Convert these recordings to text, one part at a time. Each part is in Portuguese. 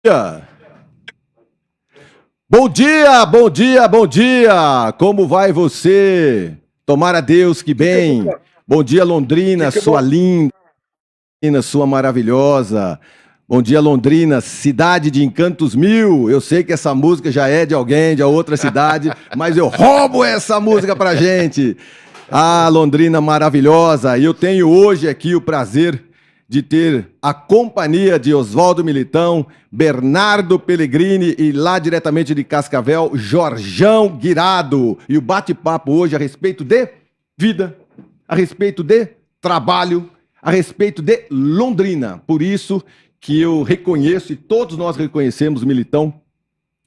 Dia. Bom dia, bom dia, bom dia! Como vai você? Tomara Deus que bem. Bom dia, Londrina, sua linda, sua maravilhosa. Bom dia, Londrina, cidade de encantos mil. Eu sei que essa música já é de alguém, de outra cidade, mas eu roubo essa música pra gente. Ah, Londrina maravilhosa. E eu tenho hoje aqui o prazer de ter a companhia de Oswaldo Militão, Bernardo Pellegrini e lá diretamente de Cascavel, Jorjão Guirado. E o bate-papo hoje a respeito de vida, a respeito de trabalho, a respeito de Londrina. Por isso que eu reconheço, e todos nós reconhecemos, Militão,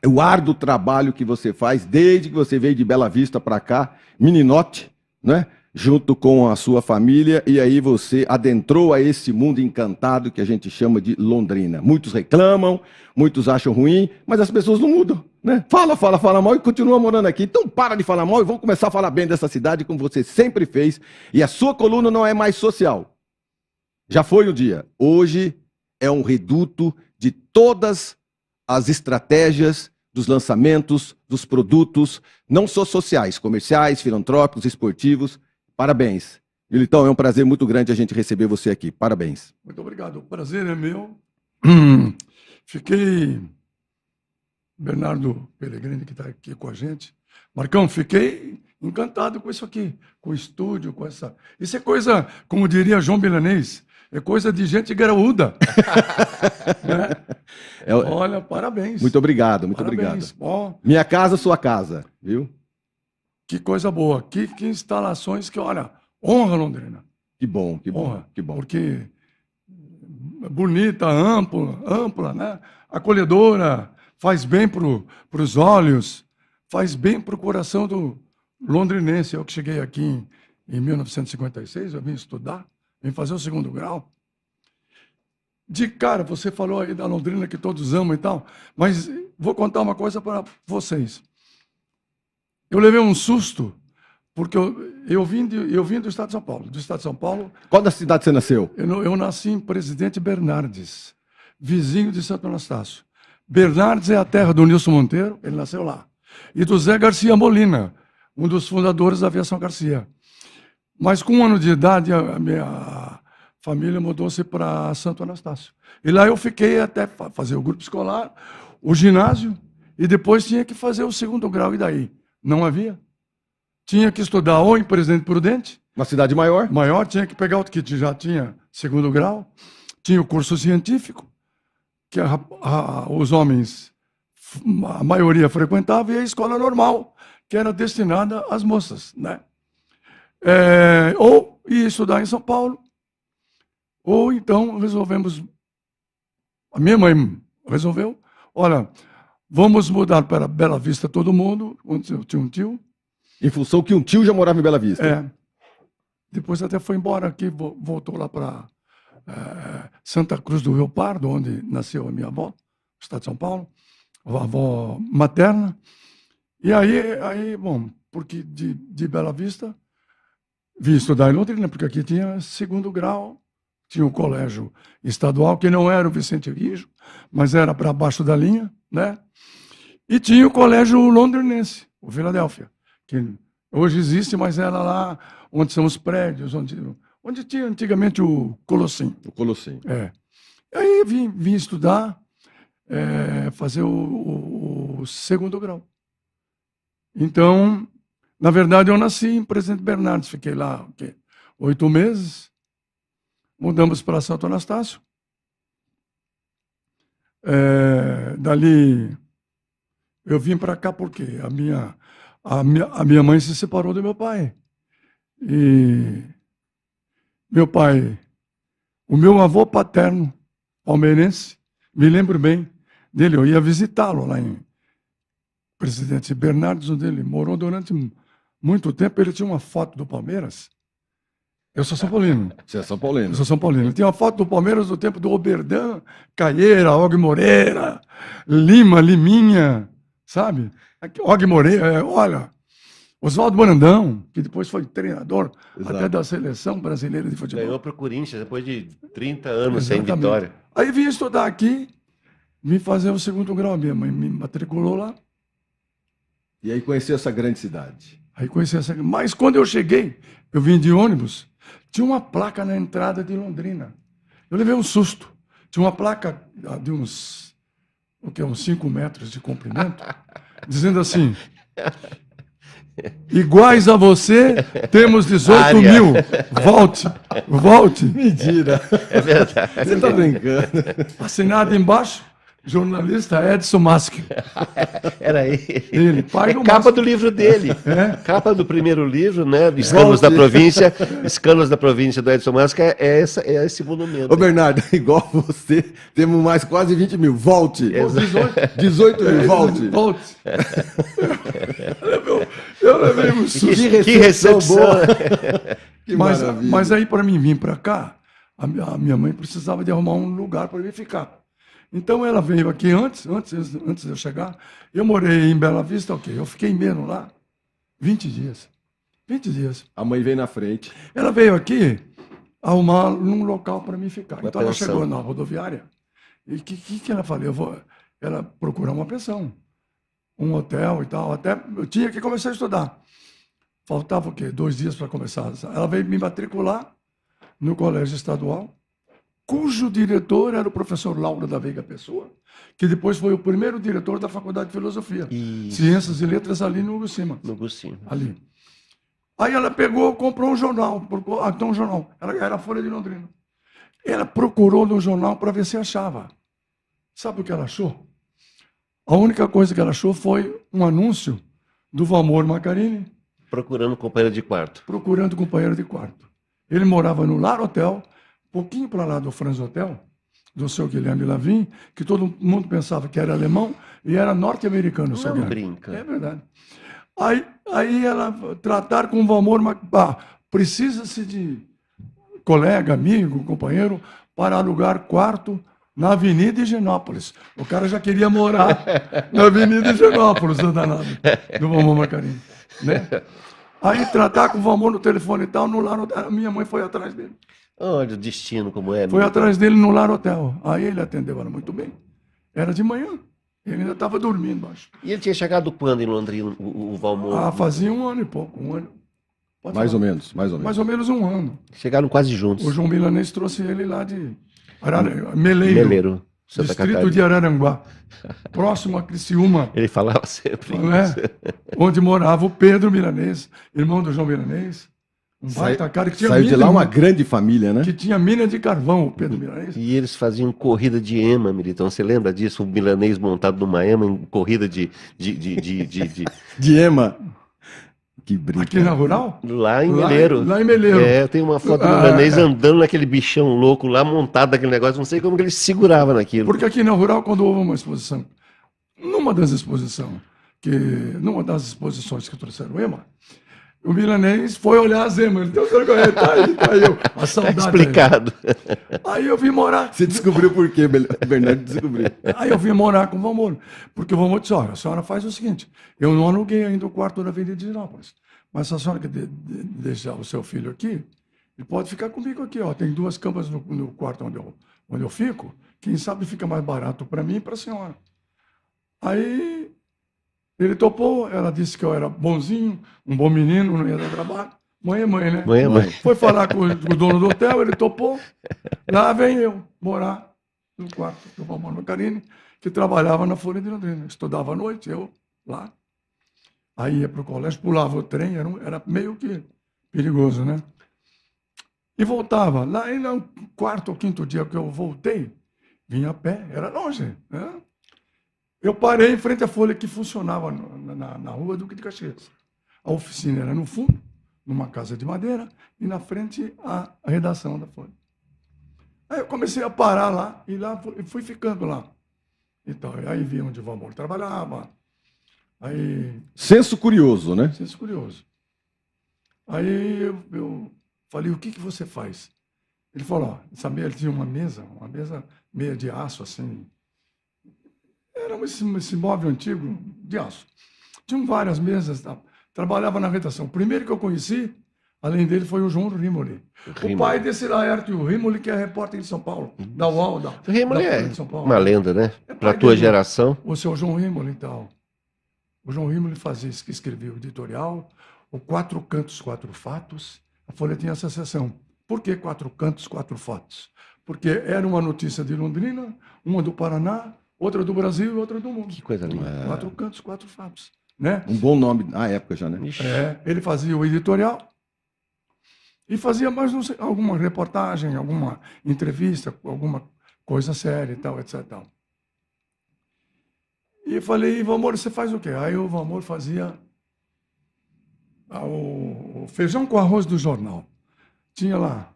o árduo trabalho que você faz desde que você veio de Bela Vista para cá, meninote, né? Junto com a sua família, e aí você adentrou a esse mundo encantado que a gente chama de Londrina. Muitos reclamam, muitos acham ruim, mas as pessoas não mudam, né? Fala mal e continua morando aqui. Então para de falar mal e vamos começar a falar bem dessa cidade, como você sempre fez. E a sua coluna não é mais social. Já foi um dia. Hoje é um reduto de todas as estratégias dos lançamentos, dos produtos, não só sociais, comerciais, filantrópicos, esportivos. Parabéns. Militão, é um prazer muito grande a gente receber você aqui. Parabéns. Muito obrigado. O prazer é meu. Fiquei... Bernardo Pellegrini, que está aqui com a gente. Marcão, fiquei encantado com isso aqui, com o estúdio, com essa... Isso é coisa, como diria João Milanês, é coisa de gente graúda. Né? Olha, parabéns. Muito obrigado, muito obrigado. Oh, minha casa, sua casa, viu? Que coisa boa. Que instalações que, olha, honra Londrina. Que bom, que bom, honra, que bom. Porque bonita, ampla, né? Acolhedora, faz bem para os olhos, faz bem para o coração do londrinense. Eu que cheguei aqui em 1956, eu vim estudar, vim fazer o 2º grau. De cara, você falou aí da Londrina que todos amam e tal, mas vou contar uma coisa para vocês. Eu levei um susto, porque eu vim do Estado de São Paulo. Do Estado de São Paulo. Qual da cidade você nasceu? Eu nasci em Presidente Bernardes, vizinho de Santo Anastácio. Bernardes é a terra do Nilson Monteiro, ele nasceu lá. E do Zé Garcia Molina, um dos fundadores da Aviação Garcia. Mas com 1 ano de idade, a minha família mudou-se para Santo Anastácio. E lá eu fiquei até fazer o grupo escolar, o ginásio, e depois tinha que fazer o 2º grau. E daí? Não havia. Tinha que estudar ou em Presidente Prudente. Uma cidade maior? Maior, tinha que pegar o que já tinha 2º grau. Tinha o curso científico, que os homens, a maioria frequentava, e a escola normal, que era destinada às moças, né? Ou ia estudar em São Paulo, ou então resolvemos, a minha mãe resolveu, olha, vamos mudar para Bela Vista todo mundo, onde eu tinha um tio. Em função que um tio já morava em Bela Vista. Depois até foi embora aqui, voltou lá para Santa Cruz do Rio Pardo, onde nasceu a minha avó, estado de São Paulo, a avó materna. E aí bom, porque de Bela Vista, vim estudar em Londrina, porque aqui tinha 2º grau, tinha o colégio estadual, que não era o Vicente Rijo, mas era para baixo da linha, né? E tinha o colégio londrinense, o Filadélfia, que hoje existe, mas era lá onde são os prédios, onde tinha antigamente o Colossim. O Colossim. Aí vim estudar, fazer o 2º grau. Então, na verdade, eu nasci em Presidente Bernardes, fiquei lá 8 meses, mudamos para Santo Anastácio. Dali, eu vim para cá porque a minha mãe se separou do meu pai. E meu pai, o meu avô paterno, palmeirense, me lembro bem dele, eu ia visitá-lo lá em Presidente Bernardes, onde ele morou durante muito tempo. Ele tinha uma foto do Palmeiras. Eu sou São Paulino. Você é São Paulino. Eu sou São Paulino. Ele tinha uma foto do Palmeiras do tempo do Oberdan, Caieira, Og Moreira, Liminha, sabe? Og Moreira, olha, Oswaldo Brandão, que depois foi treinador até da Seleção Brasileira de Futebol. Ganhou para o Corinthians depois de 30 anos sem vitória. Aí vim estudar aqui, Vim fazer o segundo grau. Minha mãe me matriculou lá. E aí conheceu essa grande cidade. Aí conheci essa. Mas quando eu cheguei, eu vim de ônibus, tinha uma placa na entrada de Londrina. Eu levei um susto. Tinha uma placa de uns 5 metros de comprimento, dizendo assim: iguais a você, temos 18 mil. Volte, volte. Mentira. É verdade. Você tá brincando. Assinado embaixo, jornalista Edson Maschi. Era ele. Ele, pai do Capa Maschi. do livro dele. É. Capa do primeiro livro, né? De Escândalos da Província. Escândalos da Província do Edson Masca é esse monumento. Ô, Bernardo, igual você, temos mais quase 20 mil. Volte. 18 mil, volte. Volte. Eu levei um susto. Que recepção boa. Que Mas maravilha. aí, para mim vir para cá, a minha mãe precisava de arrumar um lugar para eu ficar. Então, ela veio aqui antes de eu chegar. Eu morei em Bela Vista, ok. Eu fiquei menos lá 20 dias. 20 dias. A mãe veio na frente. Ela veio aqui arrumar um local para mim ficar. Uma Então, ela pensão. chegou na rodoviária. E o que ela falou? Ela procurar uma pensão, um hotel e tal. Até eu tinha que começar a estudar. Faltava o quê? 2 dias para começar. Ela veio me matricular no colégio estadual, cujo diretor era o professor Lauro da Veiga Pessoa, que depois foi o primeiro diretor da Faculdade de Filosofia, Isso. Ciências e Letras, ali no Gusima. No Gustinho. Ali. Aí ela pegou, comprou um jornal. Então, um jornal. Ela era a Folha de Londrina. Ela procurou no jornal para ver se achava. Sabe o que ela achou? A única coisa que ela achou foi um anúncio do Valmor Macarini Procurando companheiro de quarto. procurando companheiro de quarto. Ele morava no Lar Hotel, pouquinho para lá do Franz Hotel, do seu Guilherme Lavin, que todo mundo pensava que era alemão e era norte-americano. o seu Não Guilherme. brinca. É verdade. Aí ela tratar com o Valmor, precisa-se de colega, amigo, companheiro, para alugar quarto na Avenida Higienópolis. O cara já queria morar na Avenida Higienópolis, o danado, do Valmor Macarini. Né? Aí tratar com o Valmor no telefone e tal, no Lar Hotel, a minha mãe foi atrás dele. Olha o destino como é. Foi né? atrás dele no Lar Hotel. Aí ele atendeu ela muito bem. Era de manhã. Ele ainda estava dormindo, acho. E ele tinha chegado quando em Londrina, o Valmor? Fazia 1 ano e pouco. 1 ano. Pode Mais ou falar. menos, mais ou menos. Mais ou menos 1 ano. Chegaram quase juntos. O João Milanês trouxe ele lá de Meleiro, Meleiro, Santa distrito Catarina. de Araranguá, próximo a Criciúma, Ele falava sempre não é? isso. Onde morava o Pedro Milanês, irmão do João Milanês. Um baita cara que tinha Saiu de mina, lá uma grande família, né? que tinha mina de carvão, o Pedro Milanês. E eles faziam corrida de ema, Militão. Você lembra disso? O milanês montado numa ema em corrida de De Ema. Que brinca. Aqui na Rural? Lá em Meleiro. Lá em Meleiro. É, tem uma foto do milanês andando naquele bichão louco lá, montado naquele negócio. Não sei como que ele se segurava naquilo. Porque aqui na Rural, quando houve uma exposição, numa das exposições que trouxeram o EMA, o milanês foi olhar as emas. Ele deu tá aí, a saudade. Explicado. Aí eu vim morar. Você descobriu por quê, Bernardo descobriu. Aí eu vim morar com o Valmor. Porque o Valmor disse: olha, a senhora faz o seguinte, eu não aluguei ainda o quarto da Avenida de Higienópolis, mas se a senhora quer deixar o seu filho aqui, ele pode ficar comigo aqui, ó. Tem 2 camas no quarto onde eu fico. Quem sabe fica mais barato para mim e para a senhora. Aí ele topou, ela disse que eu era bonzinho, um bom menino, não ia dar trabalho. Mãe é mãe, né? Mãe é mãe. Foi falar com o dono do hotel, ele topou. Lá vem eu morar no quarto do Valmor Macarini, que trabalhava na Folha de Londrina. Estudava à noite, eu lá. Aí ia para o colégio, pulava o trem, era meio que perigoso, né? E voltava. Lá ainda no 4º ou 5º dia que eu voltei, vinha a pé, era longe, né? Eu parei em frente à Folha, que funcionava na rua Duque de Caxias. A oficina era no fundo, numa casa de madeira, e na frente a redação da Folha. Aí eu comecei a parar lá, e lá fui ficando lá. Então, aí vi onde o Valmor trabalhava. Aí, Senso curioso, né? senso curioso. Aí eu falei: o que você faz? Ele falou: ó, ele tinha uma mesa meia de aço, assim. Era esse móvel antigo de aço. Tinham várias mesas. Trabalhava na redação. Primeiro que eu conheci Além dele foi o João Rimoli. O pai desse Laércio Rimoli, que é repórter de São Paulo, da UOL, da Rimoli Folha é de São Paulo. uma lenda, né? É Para a pai tua dele, geração. o seu João Rimoli, então. O João Rimoli fazia isso, que escrevia o editorial, o Quatro Cantos, Quatro Fatos. A Folha tinha essa seção. Por que Quatro Cantos, Quatro Fatos? Porque era uma notícia de Londrina, uma do Paraná, outra do Brasil e outra do mundo. Que coisa linda. Quatro Cantos, Quatro Fatos. Né? Um bom nome na época já, né? Ele fazia o editorial e fazia mais não sei, alguma reportagem, alguma entrevista, alguma coisa séria e tal, etc. Tal. E eu falei, Ivan Moura, você faz o quê? Aí o Ivan Moura fazia o feijão com arroz do jornal. Tinha lá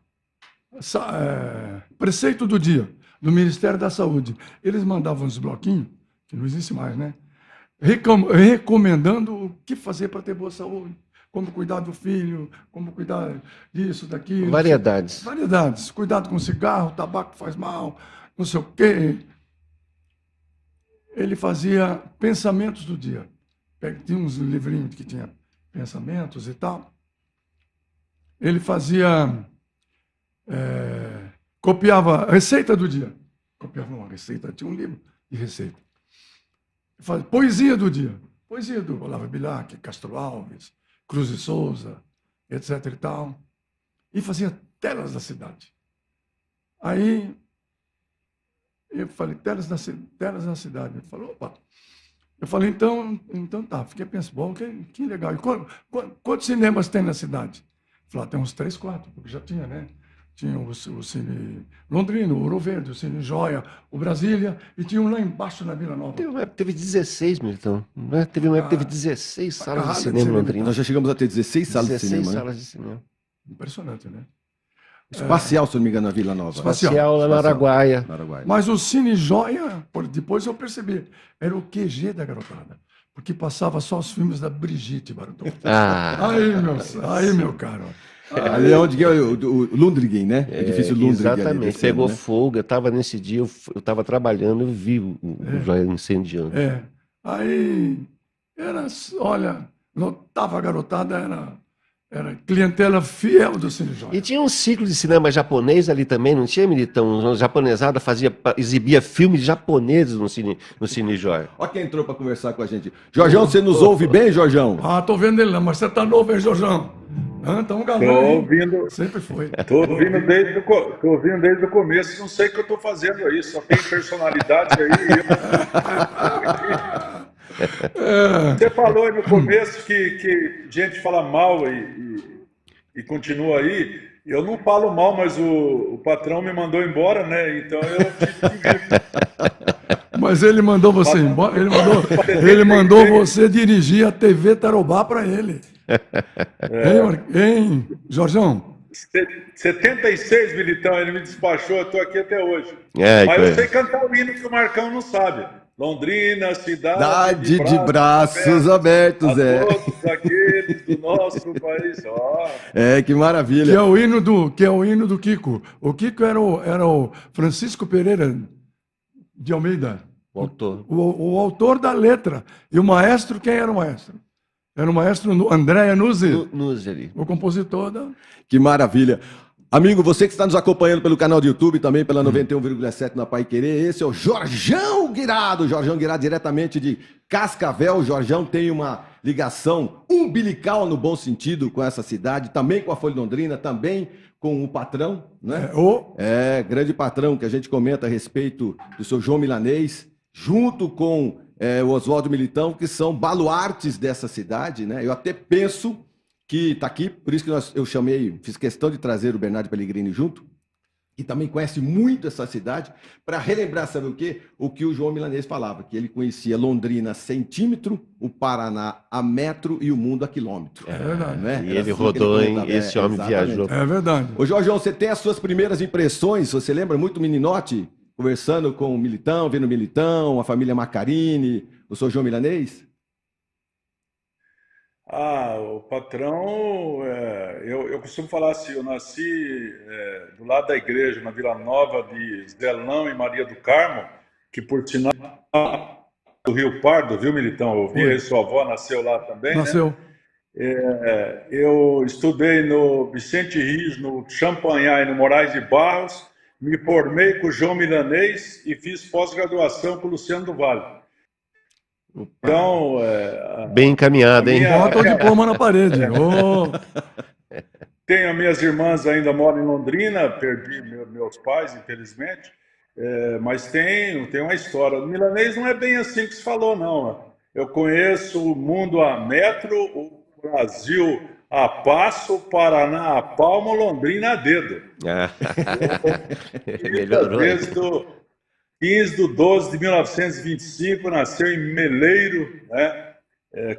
preceito do dia, do Ministério da Saúde. Eles mandavam uns bloquinhos, que não existe mais, né? Recomendando o que fazer para ter boa saúde, como cuidar do filho, como cuidar disso, daquilo. Variedades. Variedades. Cuidado com cigarro, tabaco faz mal, não sei o quê. Ele fazia pensamentos do dia. Tinha uns livrinhos que tinha pensamentos e tal. Ele fazia... copiava a receita do dia. Copiava uma receita, tinha um livro de receita. Poesia do dia. Poesia do Olavo Bilac, Castro Alves, Cruz e Souza, etc. e tal. E fazia telas da cidade. Aí eu falei, telas da cidade. Ele falou, opa. Eu falei, então tá. Fiquei pensando, bom, que legal. E quantos cinemas tem na cidade? Ele falou, tem uns 3, 4, porque já tinha, né? Tinha o Cine Londrina, o Ouro Verde, o Cine Joia, o Brasília, e tinha um lá embaixo na Vila Nova. Teve 16, Milton. Teve uma época que teve 16 salas de cinema em Londrina. Nós já chegamos a ter 16 salas de cinema. 16 salas de cinema. Impressionante, né? Espacial, se não me engano, na Vila Nova. Espacial lá na Araguaia. Mas o Cine Joia, depois eu percebi, era o QG da garotada. Porque passava só os filmes da Brigitte Bardot. Aí, meu caro. Ali é onde é o Lundgren, né? Edifício Lundgren. Exatamente. Pegou fogo. Eu estava nesse dia, eu estava trabalhando, eu vi o Joia incendiando. Aí, olha, notava a garotada, era clientela fiel do Cine Joia. E tinha um ciclo de cinema japonês ali também, não tinha, Militão? Uma japonesada exibia filmes japoneses no Cine Joia. Olha quem entrou para conversar com a gente. Jorjão, você nos ouve bem, Jorjão? Tô vendo ele lá, mas você tá novo, hein, Jorjão? Então, galera. Tô ouvindo. Sempre foi. Tô ouvindo desde o começo. Não sei o que eu tô fazendo aí, só tem personalidade aí. Você falou aí no começo que gente fala mal e continua aí. Eu não falo mal, mas o patrão me mandou embora, né? Então eu tive que vir. Mas ele mandou você embora? Ele mandou você dirigir a TV Tarobá para ele. Hein, Jorjão? 76, Militão, ele me despachou, eu tô aqui até hoje. Mas eu sei cantar o hino que o Marcão não sabe. Londrina, cidade de braços abertos, todos aqueles do nosso país. Que maravilha. Que é o hino do Kiko. O Kiko era o Francisco Pereira de Almeida. O autor. O autor da letra. E o maestro, quem era o maestro? Era o maestro Andréa Nuzzi. O compositor da... Que maravilha. Amigo, você que está nos acompanhando pelo canal do YouTube, também pela 91,7 na Pai Querer, esse é o Jorjão Guirado. Jorjão Guirado diretamente de Cascavel. O Jorjão tem uma ligação umbilical no bom sentido com essa cidade, também com a Folha Londrina, também com o patrão, né? Grande patrão que a gente comenta a respeito do seu João Milanês, junto com o Oswaldo Militão, que são baluartes dessa cidade, né? Eu até penso que está aqui, por isso que eu fiz questão de trazer o Bernardo Pellegrini junto, que também conhece muito essa cidade, para relembrar, sabe o quê? O que o João Milanês falava, que ele conhecia Londrina a centímetro, o Paraná a metro e o mundo a quilômetro. É verdade. Né? E ele rodou, hein? Esse homem viajou. É verdade. Ô, Jorjão, você tem as suas primeiras impressões, você lembra muito meninote, conversando com o Militão, vendo o Militão, a família Macarini, o seu João Milanês? O patrão, eu costumo falar assim, eu nasci do lado da igreja, na Vila Nova de Zelão e Maria do Carmo, que por sinal do Rio Pardo, viu, Militão? Eu vi, sua avó nasceu lá também, nasceu. Né? Eu estudei no Vicente Rios, no Champagnat e no Moraes de Barros, me formei com o João Milanês e fiz pós-graduação com o Luciano do Vale. Então, bem encaminhado, hein? Bota o diploma na parede. Oh. Tenho minhas irmãs, ainda moram em Londrina, perdi meus pais, infelizmente, mas tem uma história. O milanês não é bem assim que se falou, não. Eu conheço o mundo a metro, o Brasil a passo, o Paraná a palmo, Londrina a dedo. Melhorou. Desde 15/12/1925, nasceu em Meleiro, né?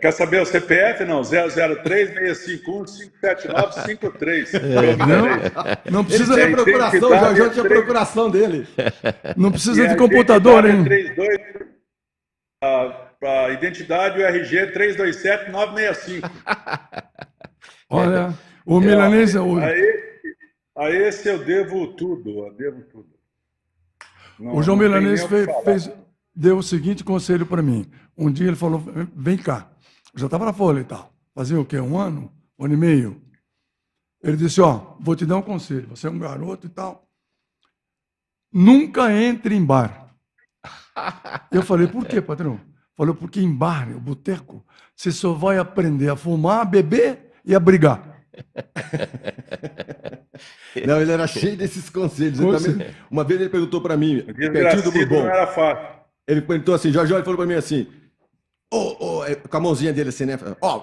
Quer saber o CPF? Não, 003-651-579-53. Não precisa de procuração, o Jorge tinha procuração dele. Não precisa de computador, hein? 32, a identidade, o RG 327-965. Olha, o milanês... A esse eu devo tudo, O João Milanês deu o seguinte conselho para mim. Um dia ele falou, vem cá. Eu já estava na Folha e tal. Fazia o quê? 1 ano? 1 ano e meio? Ele disse, vou te dar um conselho. Você é um garoto e tal. Nunca entre em bar. Eu falei, por quê, patrão? Falou, porque em bar, o boteco, você só vai aprender a fumar, a beber e a brigar. Não, ele era cheio desses conselhos. Também, uma vez ele perguntou para mim, pertinho do Bourbon. Não era fácil. Ele perguntou assim, Jorge falou para mim assim, com a mãozinha dele assim, né?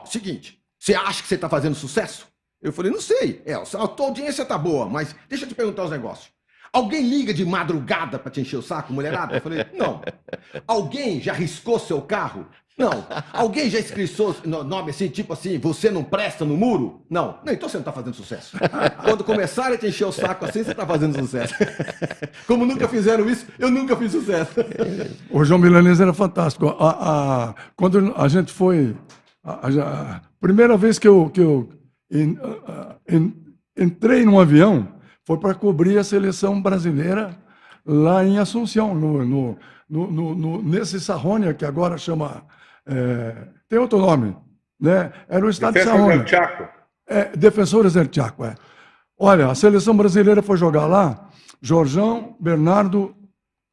Seguinte, você acha que você tá fazendo sucesso? Eu falei, não sei. A tua audiência tá boa, mas deixa eu te perguntar uns negócios. Alguém liga de madrugada para te encher o saco, mulherada? Eu falei, não. Alguém já riscou seu carro? Não. Alguém já escritou nome assim, tipo assim, você não presta no muro? Não. Então você não tá fazendo sucesso. Quando começarem a te encher o saco assim, você tá fazendo sucesso. Como nunca fizeram isso, eu nunca fiz sucesso. O João Milanês era fantástico. Quando a gente foi... A primeira vez que eu entrei num avião, foi para cobrir a seleção brasileira lá em Assunção, nesse Sarrônia, que agora chama... tem outro nome, né? Era o estado de Sarrônia. Defensores del Chaco, Olha, a seleção brasileira foi jogar lá, Jorjão, Bernardo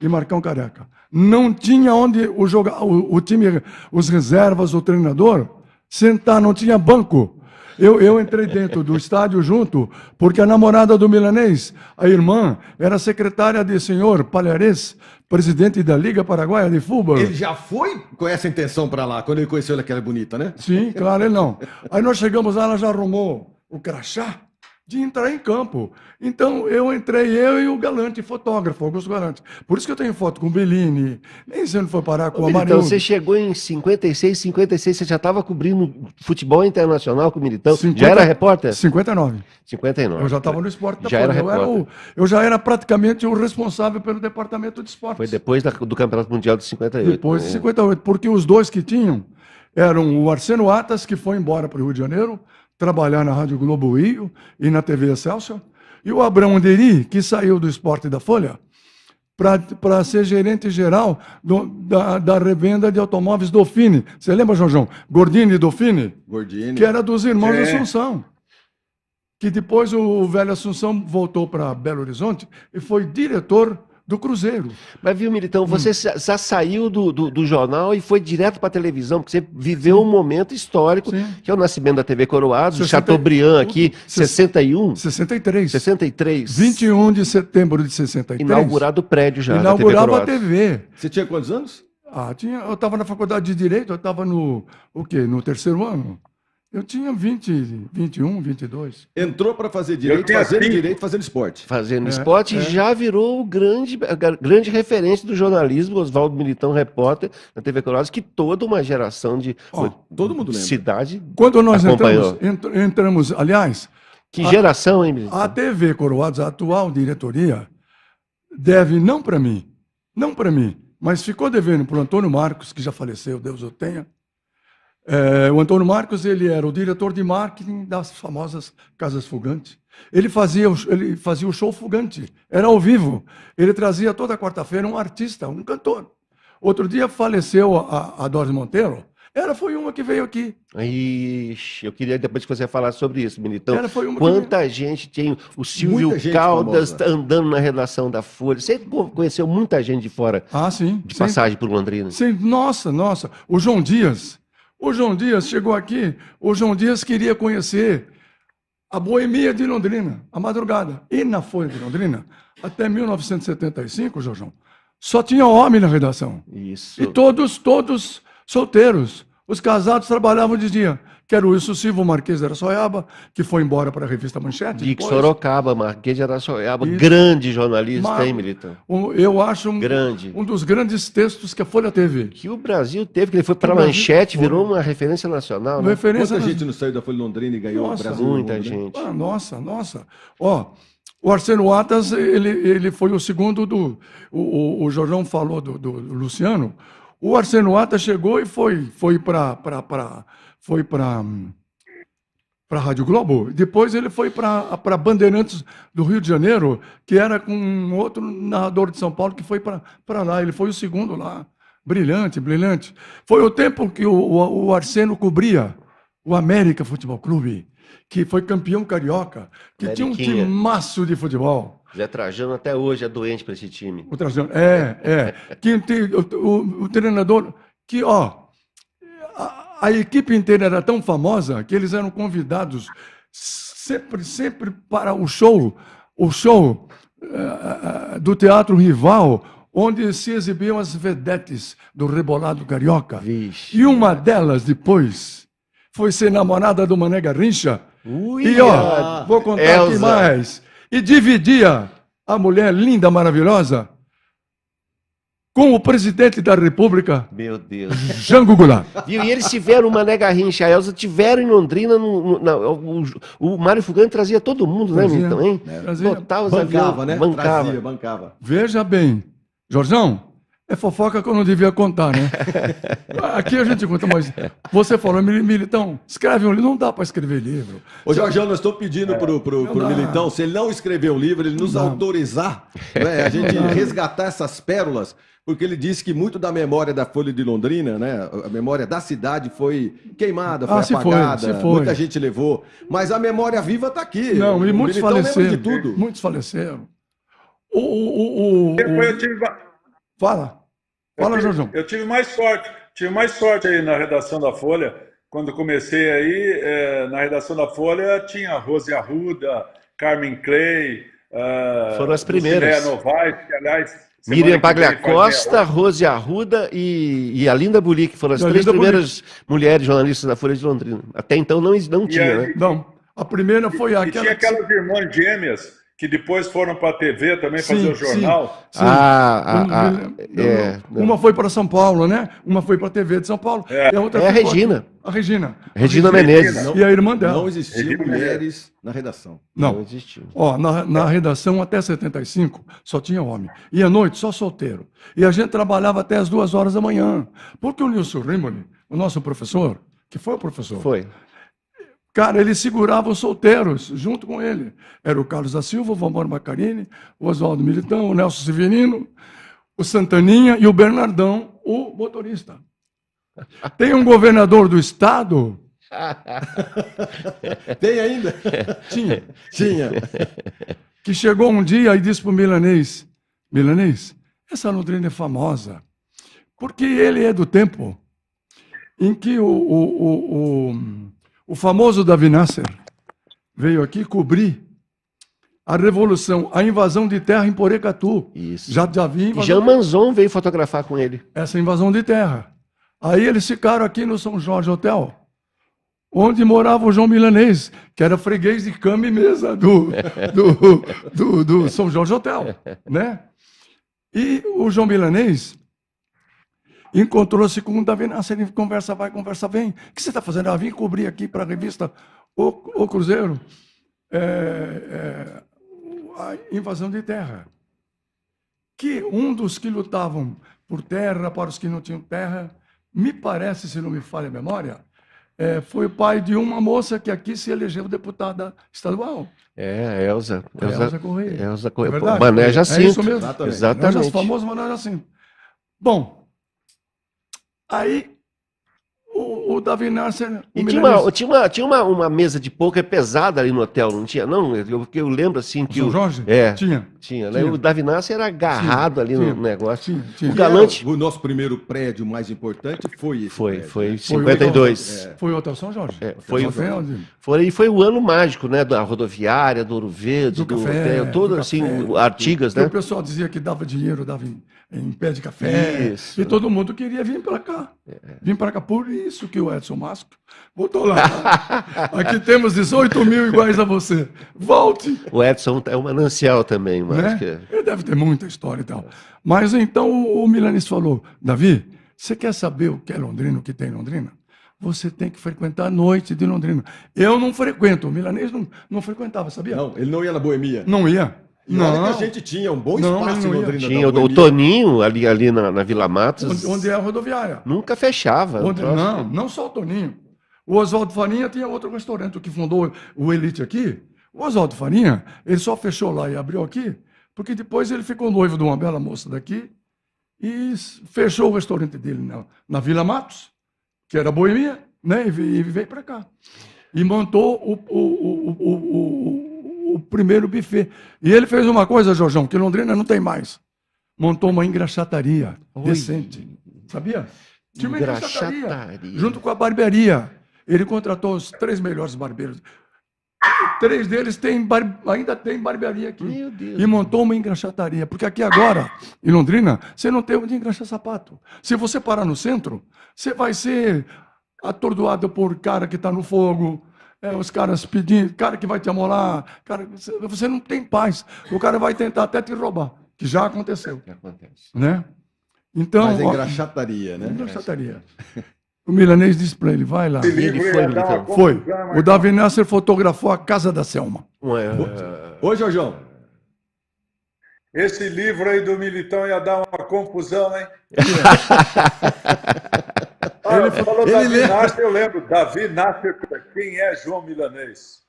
e Marcão Careca. Não tinha onde o time, os reservas, o treinador, sentar, não tinha banco. Eu entrei dentro do estádio junto, porque a namorada do Milanês, a irmã, era secretária de senhor Palhares, presidente da Liga Paraguaia de Futebol. Ele já foi com essa intenção para lá, quando ele conheceu ela, que era bonita, né? Sim, claro, ele não. Aí nós chegamos lá, ela já arrumou o crachá de entrar em campo. Então, eu e o Galante, fotógrafo, Augusto Galante. Por isso que eu tenho foto com o Bellini, nem sei onde foi parar com a Marinho. Então, você chegou em 56, você já estava cobrindo futebol internacional com o Militão? Já era repórter? 59. 59. Eu já estava no esporte da já Folha. Era repórter. Eu já era praticamente o responsável pelo departamento de esportes. Foi depois do Campeonato Mundial de 58. Depois de 58, porque os dois que tinham eram o Arsênio Atas, que foi embora para o Rio de Janeiro, trabalhar na Rádio Globo Rio e na TV Excelsior, e o Abrão Deri, que saiu do Esporte da Folha para ser gerente geral da revenda de automóveis Dauphine. Você lembra, Jorjão? Gordini e Dauphine? Gordini. Que era dos irmãos Assunção. Que depois o velho Assunção voltou para Belo Horizonte e foi diretor do Cruzeiro. Mas viu, Militão, você já saiu do jornal e foi direto para a televisão, porque você viveu um momento histórico, que é o nascimento da TV Coroados, do Chateaubriand aqui, 61? 63. 63. 21 de setembro de 63. Inaugurado o prédio já. Inaugurava a TV. Você tinha quantos anos? Eu estava na faculdade de Direito, eu estava no 3º ano. Eu tinha 21, 22. Entrou para fazer direito, fazendo esporte. Fazendo esporte e já virou a grande referência do jornalismo, Oswaldo Militão, repórter na TV Coroados, que toda uma geração de todo mundo lembra. Cidade quando nós entramos, aliás... Que geração, hein, Militão? A TV Coroados, a atual diretoria, deve não para mim, mas ficou devendo para o Antônio Marcos, que já faleceu, Deus o tenha. O Antônio Marcos, ele era o diretor de marketing das famosas Casas Fugante. Ele fazia o show Fugante, era ao vivo. Ele trazia toda quarta-feira um artista, um cantor. Outro dia faleceu a Doris Monteiro, Ela foi uma que veio aqui. Ixi, eu queria depois que você falasse sobre isso, Militão. Ela foi uma Quanta gente tem. O Silvio Muita gente Caldas famosa. andando na redação da Folha. Você conheceu muita gente de fora, Sim. de sim. passagem por Londrina? Sim, nossa. O João Dias. O João Dias chegou aqui. O João Dias queria conhecer a boemia de Londrina, a madrugada. E na Folha de Londrina, até 1975, Jorjão, só tinha homem na redação. Isso. E todos solteiros. Os casados trabalhavam de dia. Que era o Wilson Silva, o Marquês de Araçoiaba, que foi embora para a revista Manchete. Dick depois. Sorocaba, Marquês de Araçoiaba, Isso. grande jornalista, Mas- hein, Militão? Eu acho Grande. um dos grandes textos que a Folha teve. Que o Brasil teve, que ele foi para a o Brasil Manchete, foi. virou uma referência nacional, né? Referência Quanta nas- gente não saiu da Folha de Londrina e ganhou Nossa, o Brasil? Muita no mundo, né? gente. Nossa. Ó, o Arsênio Atas, ele foi o segundo do... O Jorjão falou do Luciano. O Arsênio Atas chegou e foi para a Rádio Globo. Depois ele foi para Bandeirantes do Rio de Janeiro, que era com um outro narrador de São Paulo que foi para lá. Ele foi o segundo lá. Brilhante. Foi o tempo que o Arsênio cobria o América Futebol Clube, que foi campeão carioca, que tinha um Ameriquinha. timaço de futebol. Zé Trajano até hoje é doente para esse time. O Trajano, o treinador, que, ó, a equipe inteira era tão famosa que eles eram convidados sempre para o show do Teatro Rival, onde se exibiam as vedetes do rebolado carioca. Vixe. E uma delas, depois, foi ser namorada do Mané Garrincha. Ui, E, ó, vou contar aqui Elza. mais. E dividia a mulher linda, maravilhosa, com o presidente da República, Meu Deus. Jango Goulart. Viu? E eles tiveram o Mané Garrincha, a Elza tiveram em Londrina. O Mário Fugani trazia todo mundo, né, Trazia. Milton? Hein? Trazia. Botava os Bancava, aviões, né? bancava. Trazia, bancava. Veja bem, Jorjão, é fofoca que eu não devia contar, né? Aqui a gente conta, mas você falou, Militão, escreve um livro. Não dá para escrever livro. Ô, Jorjão, nós estamos pedindo pro dá. Militão, se ele não escrever um livro, ele nos autorizar, né, a gente resgatar essas pérolas, porque ele disse que muito da memória da Folha de Londrina, né, a memória da cidade foi queimada, foi se apagada, foi. muita gente levou, mas a memória viva está aqui. Não, e O muitos Militão lembra faleceram. de tudo. Muitos faleceram. Depois eu tive, Fala, Jorjão. eu tive mais sorte aí na redação da Folha. Quando comecei aí, na redação da Folha tinha Rose Arruda, Carmen Clay, Foram as primeiras. Lucinéia Novaes, que aliás... Miriam semana que vem Paglia faz Costa, 60. Rose Arruda e a Linda Bulic, foram as E a três Linda primeiras mulheres jornalistas da Folha de Londrina. Até então não tinha, né? Não, a primeira foi E aquela... tinha aquelas irmãs gêmeas que depois foram para a TV também Sim, fazer o jornal. Sim. Não. Uma foi para São Paulo, né? Uma foi para a TV de São Paulo. E a outra É a ficou Regina. aqui. A Regina. Regina Menezes. Não, E a irmã dela. Não existiam mulheres na redação. Não Não. existiu. Ó, na redação até 75 só tinha homem. E à noite só solteiro. E a gente trabalhava até as 2 horas da manhã. Porque o Nilson Rimoli, o nosso professor, que foi o professor, Foi. cara, ele segurava os solteiros junto com ele. Era o Carlos da Silva, o Vambora Macarini, o Oswaldo Militão, o Nelson Severino, o Santaninha e o Bernardão, o motorista. Tem um governador do estado... Tem ainda? Tinha. Tinha. Que chegou um dia e disse para o Milanês, essa Londrina é famosa, porque ele é do tempo em que o famoso Davi Nasser veio aqui cobrir a revolução, a invasão de terra em Porecatu. Isso. Já havia E invasão, Jean Manzon veio fotografar com ele. essa invasão de terra. Aí eles ficaram aqui no São Jorge Hotel, onde morava o João Milanês, que era freguês de cama e mesa do São Jorge Hotel, né? E o João Milanês encontrou-se com o Davi Nasser, ele conversa vai, conversa vem. O que você está fazendo? Ah, vim cobrir aqui para a revista O Cruzeiro a invasão de terra. Que um dos que lutavam por terra, para os que não tinham terra, me parece, se não me falha a memória, foi o pai de uma moça que aqui se elegeu deputada estadual. É, Elza. Elza Correia. Elza É Correia. verdade? Mané É Jacinto. isso mesmo. Exatamente. Exatamente. O famoso Mané Jacinto. Bom, aí o Davi Nasser... E tinha uma mesa de pôquer pesada ali no hotel, não tinha? Não, eu lembro assim que... São Jorge? Tinha, né? O Davi Nasser era agarrado ali no negócio. Tinha. O Galante... O nosso primeiro prédio mais importante foi esse Foi em prédio, 52. Foi o Hotel São Jorge. Foi o ano mágico, né? Da rodoviária, do Ouro Verde, do hotel, todo assim, Artigas, né? O pessoal dizia que dava dinheiro, dava em pé de café. Isso. E todo mundo queria vir para cá. Vir para cá. Por isso que o Edson Mastro botou lá. Aqui temos 18 mil iguais a você. Volte. O Edson é um manancial também, mas né? Ele deve ter muita história e tal. Mas então o Milanês falou, Davi, você quer saber o que é Londrina, o que tem em Londrina? Você tem que frequentar a noite de Londrina. Eu não frequento, o Milanês não frequentava, sabia? Não, ele não ia na Boemia. Não ia. Não, que a gente tinha um bom espaço em Londrina. Tinha o Toninho ali na Vila Matos. Onde é a rodoviária. Nunca fechava. Não só o Toninho. O Oswaldo Farinha tinha outro restaurante, o que fundou o Elite aqui. O Oswaldo Farinha, ele só fechou lá e abriu aqui, porque depois ele ficou noivo de uma bela moça daqui e fechou o restaurante dele na Vila Matos, que era boemia, né? E veio para cá. E montou o primeiro buffet. E ele fez uma coisa, Jorjão, que Londrina não tem mais. Montou uma engraxataria decente. Sabia? Tinha uma engraxataria. Junto com a barbearia. Ele contratou os 3 melhores barbeiros. 3 deles ainda tem barbearia aqui. Meu Deus. E montou uma engraxataria. Porque aqui agora, em Londrina, você não tem onde engraxar sapato. Se você parar no centro, você vai ser atordoado por cara que está no fogo, os caras pedindo, cara que vai te amolar, cara, você não tem paz. O cara vai tentar até te roubar, que já aconteceu. Né? Então, mas é engraxataria, né? Engraxataria. O Milanês disse para ele, vai lá. Ele foi, Militão. Foi. O Davi Nasser fotografou a casa da Selma. Ô, Jorjão. Esse livro aí do Militão ia dar uma confusão, hein? Ele falou Davi Nasser, eu lembro. Davi Nasser, quem é João Milanês?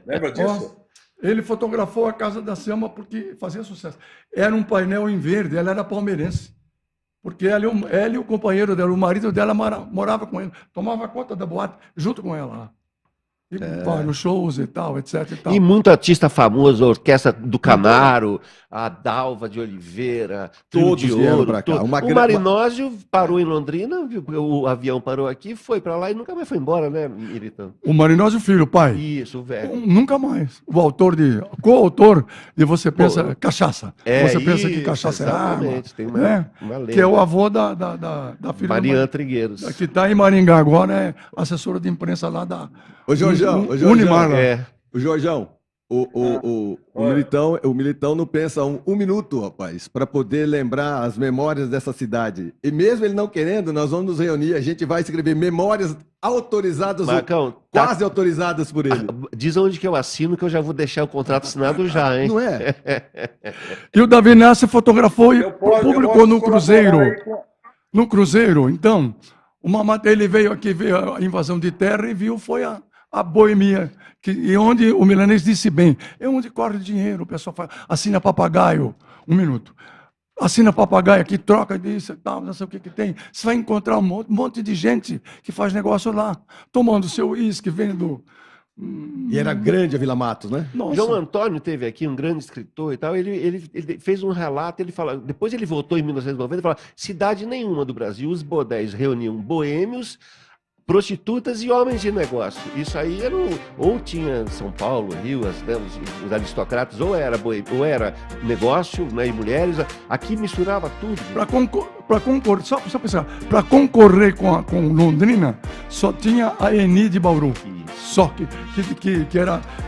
Lembra disso? Ele fotografou a casa da Selma porque fazia sucesso. Era um painel em verde, ela era palmeirense. Porque ela e o companheiro dela, o marido dela, morava com ele, tomava conta da boate junto com ela lá. E nos shows e tal, etc. E, tal. E muito artista famoso, a Orquestra do Canaro, a Dalva de Oliveira, todos de vieram Ouro. para cá. O Marinósio parou em Londrina, o avião parou aqui, foi para lá e nunca mais foi embora, né, Militão? O Marinósio Filho, o pai. Isso, o velho. Nunca mais. O coautor de Você Pensa Cachaça. Você pensa que cachaça é água. Tem uma lenda. Que é o avô da filha Mariana Trigueiros. Que está em Maringá agora, é assessora de imprensa lá da... Ô, Jorjão, Unimar lá. O Jorjão, o Militão não pensa um minuto, rapaz, para poder lembrar as memórias dessa cidade. E mesmo ele não querendo, nós vamos nos reunir, a gente vai escrever memórias autorizadas, Marcão, quase autorizadas por ele. Diz onde que eu assino, que eu já vou deixar o contrato assinado já, hein? Não é? E o Davi Nasser fotografou e publicou no Cruzeiro. No Cruzeiro, então, ele veio aqui, veio a invasão de terra e viu, foi a boemia, e onde o Milanês disse bem, é onde corre dinheiro, o pessoal fala, assina papagaio, 1 minuto, assina papagaio aqui, troca disso e tal, não sei o que tem, você vai encontrar um monte de gente que faz negócio lá, tomando seu uísque, vendo... E era grande a Vila Matos, né? Nossa. João Antônio teve aqui, um grande escritor e tal, ele fez um relato, ele fala, depois ele voltou em 1990 e falou, cidade nenhuma do Brasil, os bordéis reuniam boêmios, prostitutas e homens de negócio. Isso aí era ou tinha São Paulo, Rio, os aristocratas, ou era negócio, né, e mulheres. Aqui misturava tudo. Para concorrer, só pensar, para concorrer com Londrina, só tinha a Eni de Bauru. Só que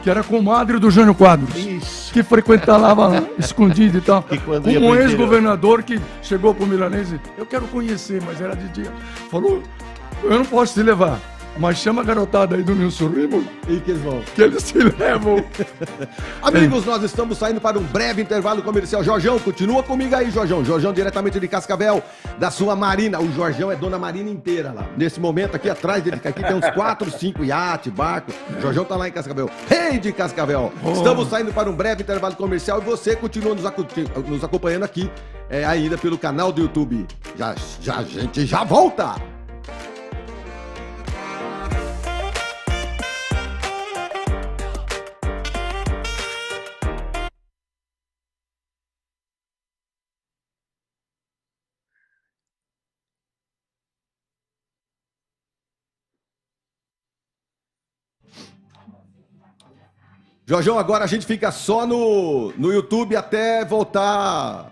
era comadre do Jânio Quadros. Isso. Que frequentava escondido e tal. Um ex-governador que chegou para o Milanês e eu quero conhecer, mas era de dia. Falou, eu não posso te levar, mas chama a garotada aí do Nilson Rimo e que eles vão. Que eles se levam. Amigos, nós estamos saindo para um breve intervalo comercial. Jorjão, continua comigo aí, Jorjão. Jorjão, diretamente de Cascavel, da sua Marina. O Jorjão é dona Marina inteira lá. Nesse momento, aqui atrás dele, aqui tem uns 4, 5 iates, barcos. O Jorjão tá lá em Cascavel. Rei de Cascavel. Estamos saindo para um breve intervalo comercial e você continua nos acompanhando aqui, ainda pelo canal do YouTube. Já a gente já volta! Jorjão, agora a gente fica só no YouTube até voltar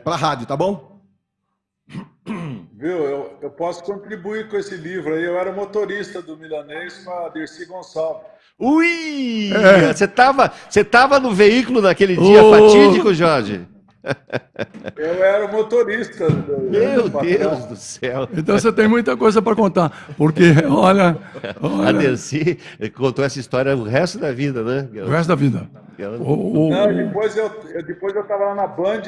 pra rádio, tá bom? Viu? Eu posso contribuir com esse livro aí. Eu era motorista do Milanês com a Dercy Gonçalves. Ui! Você tava no veículo naquele dia fatídico, Jorge? Eu era o motorista. Meu Deus do céu. Então você tem muita coisa para contar, porque, olha... A Dercy contou essa história o resto da vida, né? O resto da vida. Não, depois eu estava lá na Band,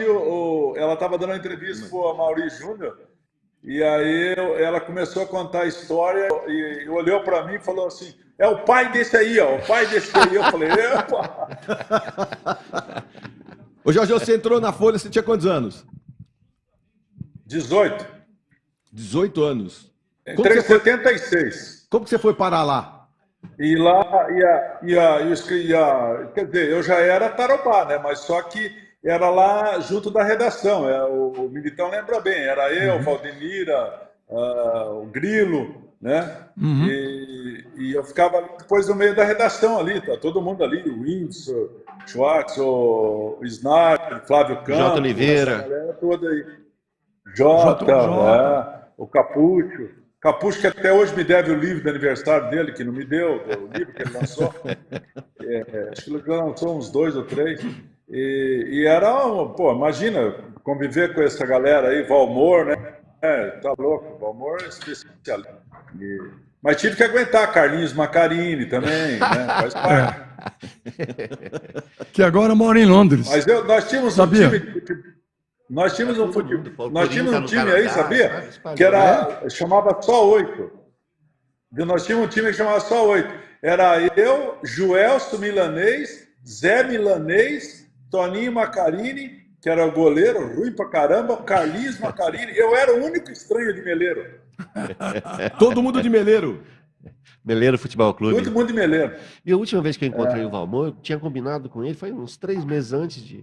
ela estava dando uma entrevista para o Amaury Júnior, e aí ela começou a contar a história, e olhou para mim e falou assim, é o pai desse aí, ó, o pai desse aí. Eu falei, epa! Ô, Jorge, você entrou na Folha, você tinha quantos anos? 18. 18 anos. Entrei em 76. Como que você foi parar lá? E lá, quer dizer, eu já era tarobá, né? Mas só que era lá junto da redação. O Militão lembra bem, era eu, Valdemira, o Grilo, né? Uhum. E eu ficava depois no meio da redação ali, tá todo mundo ali, o Windsor, Schwartz, o Snar, Flávio Campos, Jota Oliveira, essa galera toda aí. Jota. O Capucho. Capucho, que até hoje me deve o livro do aniversário dele, que não me deu, o livro que ele lançou. Acho que ele lançou uns 2 ou 3. E era, pô, imagina, conviver com essa galera aí, Valmor, né? Tá louco, Valmor é especial. Mas tive que aguentar Carlinhos Macarini também, né? Faz parte. Que agora mora em Londres. Mas nós tínhamos um time... Nós tínhamos um time aí, sabia? Que chamava Só 8. Nós tínhamos um time que chamava Só 8. Era eu, Joelso Milanês, Zé Milanês, Toninho Macarini, que era o goleiro, ruim pra caramba, Carlinhos Macarini. Eu era o único estranho de Meleiro. Todo mundo de Meleiro. Meleiro Futebol Clube. Todo mundo de Meleiro. E a última vez que eu encontrei o Valmor, eu tinha combinado com ele, foi uns 3 meses antes de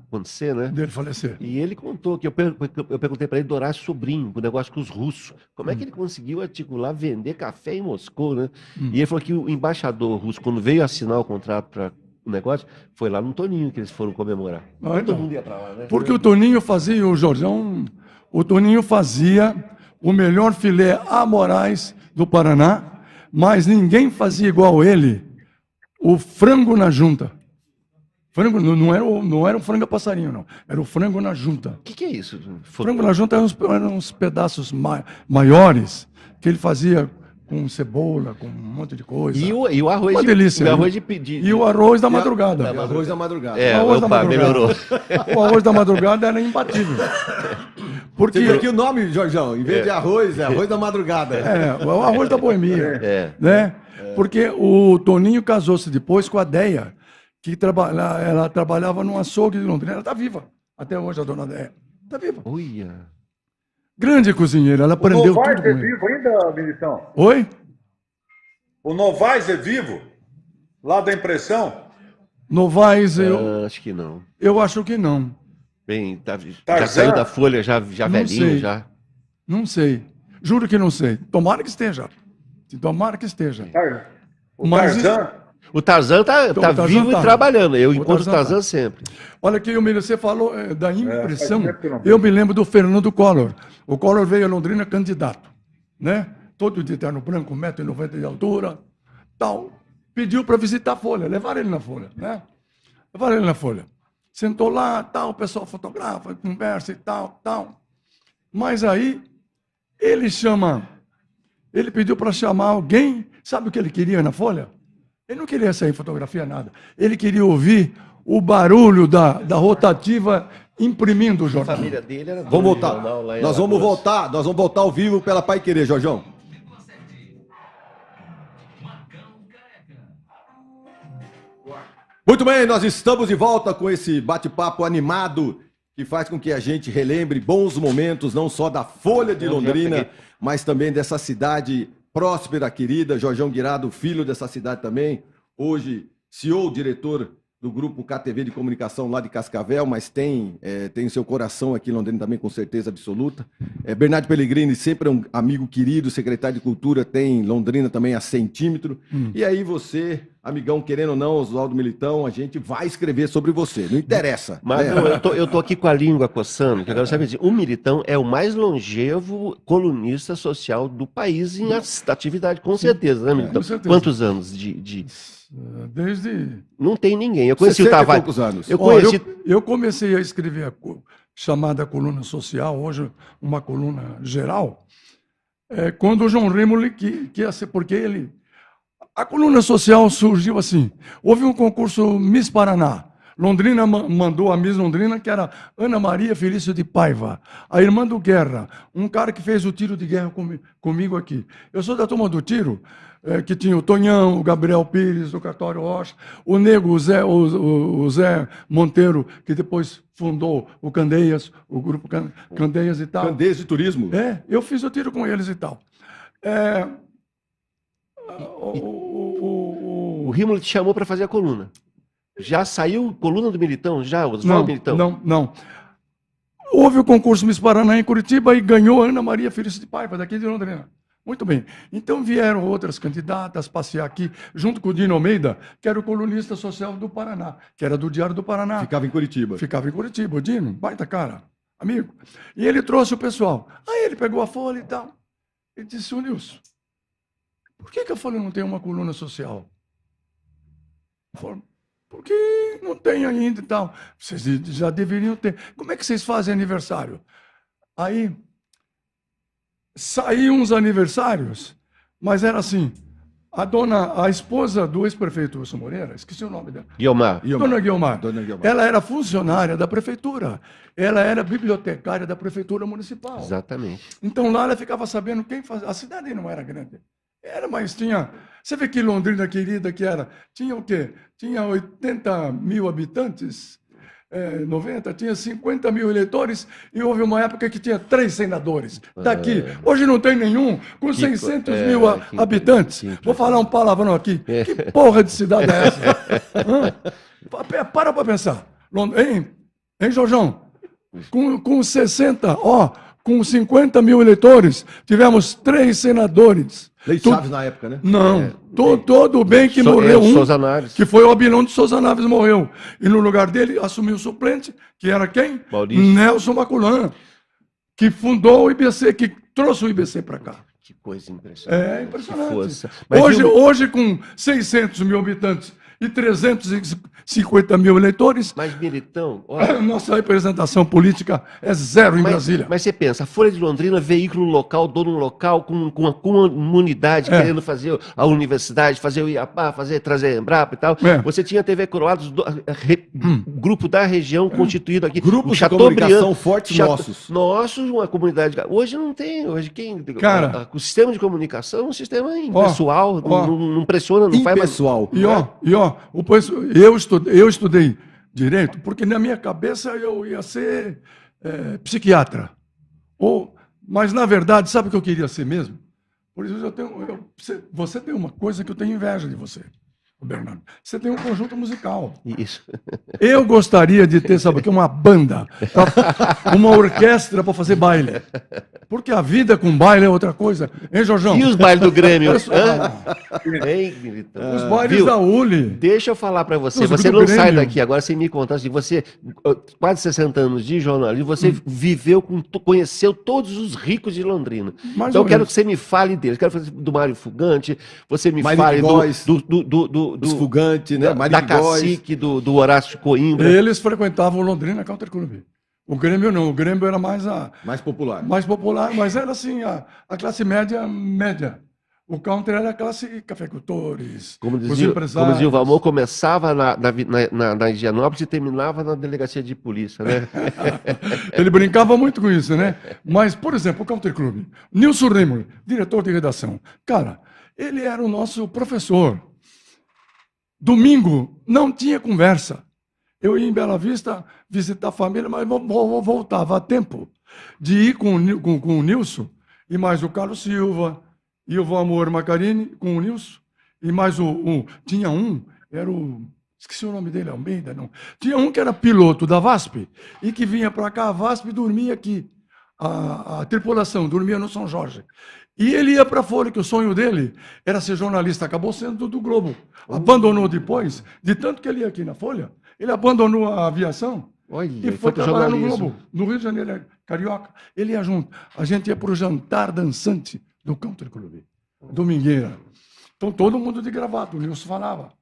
acontecer, né? Dele falecer. E ele contou que eu perguntei para ele do Horácio Sobrinho, o negócio com os russos. Como é que ele conseguiu articular, vender café em Moscou, né? E ele falou que o embaixador russo, quando veio assinar o contrato para o negócio, foi lá no Toninho que eles foram comemorar. Todo mundo ia para lá, né? Porque o Toninho fazia, o Jorjão, o Toninho fazia o melhor filé a Moraes do Paraná, mas ninguém fazia igual ele o frango na junta. Frango, não era um frango a passarinho, não. Era o frango na junta. O que é isso? Frango na junta eram uns pedaços maiores que ele fazia com cebola, com um monte de coisa. E o arroz uma delícia. E o arroz da madrugada. O arroz da madrugada. Melhorou. O arroz da madrugada era imbatível. Porque... Você viu aqui o nome, Jorjão? Em vez de arroz, é arroz da madrugada. O arroz da boemia. Né? Porque o Toninho casou-se depois com a Deia, que ela trabalhava num açougue de Londrina. Ela está viva. Até hoje, a dona Deia. Está viva. Uia. Grande cozinheira. Ela aprendeu tudo com ele. O Novaes é vivo ainda, Militão? Oi? O Novaes é vivo? Lá da impressão? Novaes, acho que não. Eu acho que não. Bem, já saiu da Folha, já velhinho, sei. já. Não sei. Juro que não sei. Tomara que esteja. Tomara que esteja. O Tarzan? O Tarzan tá vivo e trabalhando. Eu encontro o Tarzan sempre. Olha aqui, você falou da impressão. Eu me lembro do Fernando Collor. O Collor veio a Londrina candidato, né? Todo de terno branco, 1,90 m de altura, tal. Pediu para visitar a Folha, levaram ele na Folha, né? Levaram ele na Folha. Sentou lá, tal, o pessoal fotografa, conversa e tal. Mas aí, ele pediu para chamar alguém, sabe o que ele queria na Folha? Ele não queria sair em fotografia, nada. Ele queria ouvir o barulho da rotativa imprimindo o jornal. A família dele era Vamos voltar. Nós vamos voltar ao vivo pela Pai Querer, Jorjão. Muito bem, nós estamos de volta com esse bate-papo animado que faz com que a gente relembre bons momentos, não só da Folha de Londrina, mas também dessa cidade próspera, querida. Jorjão Guirado, filho dessa cidade também, hoje CEO, diretor do grupo KTV de comunicação lá de Cascavel, mas tem seu coração aqui em Londrina também, com certeza absoluta. Bernardo Pellegrini, sempre é um amigo querido, secretário de Cultura, tem Londrina também a centímetro. E aí você, amigão, querendo ou não, Oswaldo Militão, a gente vai escrever sobre você, não interessa. Mas né? não, eu tô aqui com a língua coçando, que eu quero saber assim, o Militão é o mais longevo colunista social do país em atividade, com certeza, né, Militão? com certeza. Quantos anos Desde... Não tem ninguém. Eu conheci 60 o e Tavares. poucos anos. Eu Ó, conheci... eu comecei a escrever chamada coluna social, hoje uma coluna geral, quando o João Rímoli, que ia ser, porque ele... A coluna social surgiu assim, houve um concurso Miss Paraná, Londrina mandou a Miss Londrina, que era Ana Maria Felício de Paiva, a irmã do Guerra, um cara que fez o tiro de guerra comigo aqui. Eu sou da turma do tiro, que tinha o Tonhão, o Gabriel Pires, o Cartório Rocha, o Nego, o Zé Monteiro, que depois fundou o Candeias, o grupo Candeias e tal. Candeias de Turismo. Eu fiz o tiro com eles e tal. O Rímolo te chamou para fazer a coluna. Já saiu coluna do Militão? Já? Não, Militão? não. Houve o concurso Miss Paraná em Curitiba e ganhou a Ana Maria Felício de Paiva, daqui de Londrina. Muito bem. Então vieram outras candidatas passear aqui, junto com o Dino Almeida, que era o colunista social do Paraná, que era do Diário do Paraná. Ficava em Curitiba. Ficava em Curitiba. O Dino, baita cara, amigo. E ele trouxe o pessoal. Aí ele pegou a Folha e tal. E disse, ô Nilson, por que a Folha não tem uma coluna social? Porque não tem ainda e tal. Vocês já deveriam ter. Como é que vocês fazem aniversário? Aí, saíam uns aniversários, mas era assim, a esposa do ex-prefeito Wilson Moreira, esqueci o nome dela. Guiomar. Dona Guiomar. Dona Guiomar. Ela era funcionária da prefeitura. Ela era bibliotecária da prefeitura municipal. Exatamente. Então lá ela ficava sabendo quem fazia. A cidade não era grande. Era, mas tinha... Você vê que Londrina querida que era... Tinha o quê? Tinha 80 mil habitantes, 90, tinha 50 mil eleitores e houve uma época que tinha 3 senadores. Daqui. Hoje não tem nenhum, com 600 mil habitantes. Vou falar um palavrão aqui. Que porra de cidade é essa? Para pensar. Hein, Jorjão? Com 60, com 50 mil eleitores, tivemos 3 senadores. Leite Chaves na época, né? Não, todo bem que morreu um, Souza Naves. que foi o Abilão de Souza Naves, morreu. E no lugar dele assumiu o suplente, que era quem? Maurício. Nelson Maculan, que fundou o IBC, que trouxe o IBC para cá. Que coisa impressionante. É impressionante. Que força. Mas Hoje, com 600 mil habitantes e 350 mil eleitores, Mas, Militão, olha, nossa representação política é zero em Brasília. Mas você pensa, a Folha de Londrina, veículo local, dono local, com a comunidade querendo fazer a universidade, fazer o IAPA, trazer a Embrapa e tal. Você tinha a TV Coroados, grupo da região constituído aqui. Grupos de comunicação fortes nossos. Nossos, uma comunidade. Hoje não tem. Hoje quem. Cara, o sistema de comunicação é um sistema impessoal, não pressiona, não faz mais. Impessoal. Eu estudei direito porque na minha cabeça eu ia ser psiquiatra. Mas, na verdade, sabe o que eu queria ser mesmo? Por isso, você tem uma coisa que eu tenho inveja de você, Bernardo. Você tem um conjunto musical. Isso. Eu gostaria de ter, sabe o que? Uma banda, uma orquestra para fazer baile. Porque a vida com baile é outra coisa. Hein, Jorjão? E os bailes do Grêmio? Hein, Militão? Os bailes da ULI. Deixa eu falar para você. Os Você do não Grêmio. sai daqui agora sem me contar. Assim, você, quase 60 anos de jornalismo, você viveu, conheceu todos os ricos de Londrina. Mais Então ou eu quero menos. que você me fale deles. Quero fazer do Mário Fugante, você me Mário fale Góes, do Os Fugantes, né? da Mário Góes. Cacique, do Horácio Coimbra. Eles frequentavam o Londrina Country Club. O Grêmio não, o Grêmio era mais popular. mais popular, mas era assim, a classe média. O Country era a classe cafeicultores, Como os dizia empresários. o Valmor, começava na Higienópolis e terminava na delegacia de polícia, né? Ele brincava muito com isso, né? Mas, por exemplo, o Country Club. Nilson Rímoli, diretor de redação. Cara, ele era o nosso professor. Domingo não tinha conversa. Eu ia em Bela Vista visitar a família, mas voltava a tempo de ir com o Nilson e mais o Carlos Silva e o Valmor Macarini com o Nilson e mais tinha era o... Esqueci o nome dele, Almeida, não. Tinha um que era piloto da VASP e que vinha para cá, a VASP dormia aqui. a tripulação dormia no São Jorge. E ele ia para a Folha, que o sonho dele era ser jornalista. Acabou sendo do Globo. Abandonou depois, de tanto que ele ia aqui na Folha, ele abandonou a aviação. Olha, E foi pro trabalhar no jornalismo. Globo, no Rio de Janeiro, é carioca. Ele ia junto. A gente ia para o jantar dançante do Country Club, domingueira. Então, todo mundo de gravata, o Nilson falava.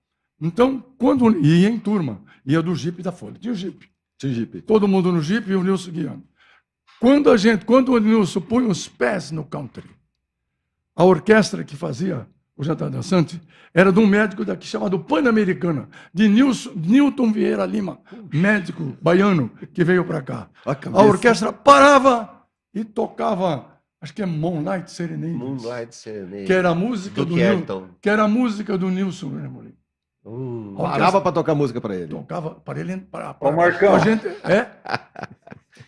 Então, quando ia em turma, ia do Jeep da Folha. Tinha o Jeep. Tinha Jeep. Todo mundo no Jeep e o Nilson guiando. Quando o Nilson põe os pés no country, a orquestra que fazia o jantar dançante era de um médico daqui chamado Pan-Americana, de Newton Vieira Lima, médico baiano que veio para cá. A orquestra parava e tocava, acho que é Moonlight Serenade, Moonlight Serenade. que era a música Do do Querton. Nilson, que era a música do Nilson Remolin. Parava para tocar música para ele. Tocava para ele para Ô, Marcão. a gente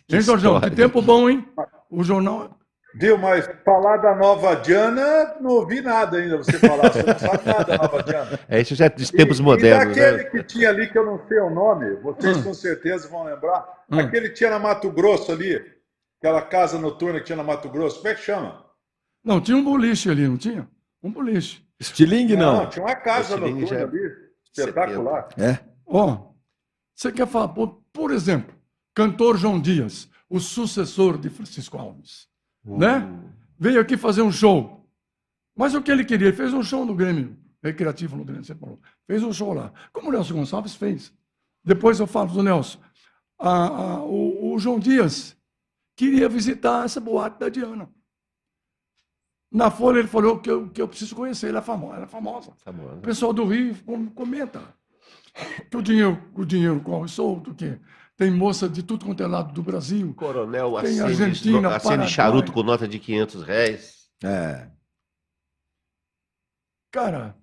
Hein, Jorjão? Que tempo bom, hein? O jornal. Viu, mas falar da Nova Diana, não ouvi nada ainda você falar. Você não sabe nada da Nova Diana. Isso já é dos tempos modernos, E daquele né? que tinha ali, que eu não sei o nome, vocês com certeza vão lembrar, aquele que tinha na Mato Grosso ali, aquela casa noturna que tinha na Mato Grosso, como é que chama? Não, tinha um boliche ali, não tinha? Um boliche. Estilingue, não. Tinha uma casa Esse noturna já- ali, espetacular. É. Ó, você quer falar, por exemplo, cantor João Dias, o sucessor de Francisco Alves, né? Veio aqui fazer um show. Mas o que ele queria? Ele fez um show no Grêmio Recreativo no Grêmio, você falou. Fez um show lá. Como o Nelson Gonçalves fez. Depois eu falo do Nelson. O João Dias queria visitar essa boate da Diana. Na Folha ele falou que eu preciso conhecer, ela é famosa. O pessoal do Rio comenta que o dinheiro corre solto, que tem moça de tudo quanto é lado do Brasil. Coronel Tem acende, Argentina, acende Paraguai. charuto com nota de R$ 500. É. Cara,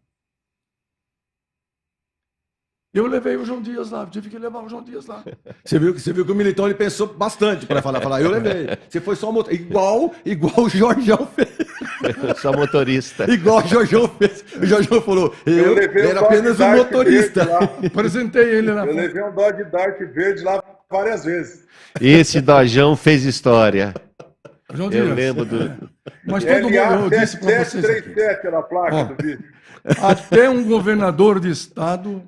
eu levei o João Dias lá, tive que levar o João Dias lá. Você viu que o Militão ele pensou bastante para falar, eu levei. Você foi só igual o Jorjão fez. Só motorista. Igual o Jorjão fez. O Jorjão falou, eu levei era um apenas um Dodge Dart motorista. verde lá. Apresentei ele lá. Eu levei um Dodge Dart verde lá várias vezes. Esse Dojão fez história. João Eu Dias. lembro do... Mas todo mundo, eu disse para vocês aqui, 7737 era a placa Ó. do vídeo. até um governador de estado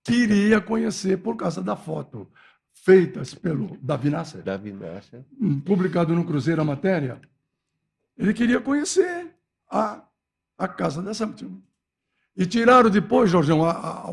queria conhecer por causa da foto feitas pelo Davi Nasser, Davi Nasser. publicado no Cruzeiro a matéria. Ele queria conhecer a casa dessa. E tiraram depois, Jorgão,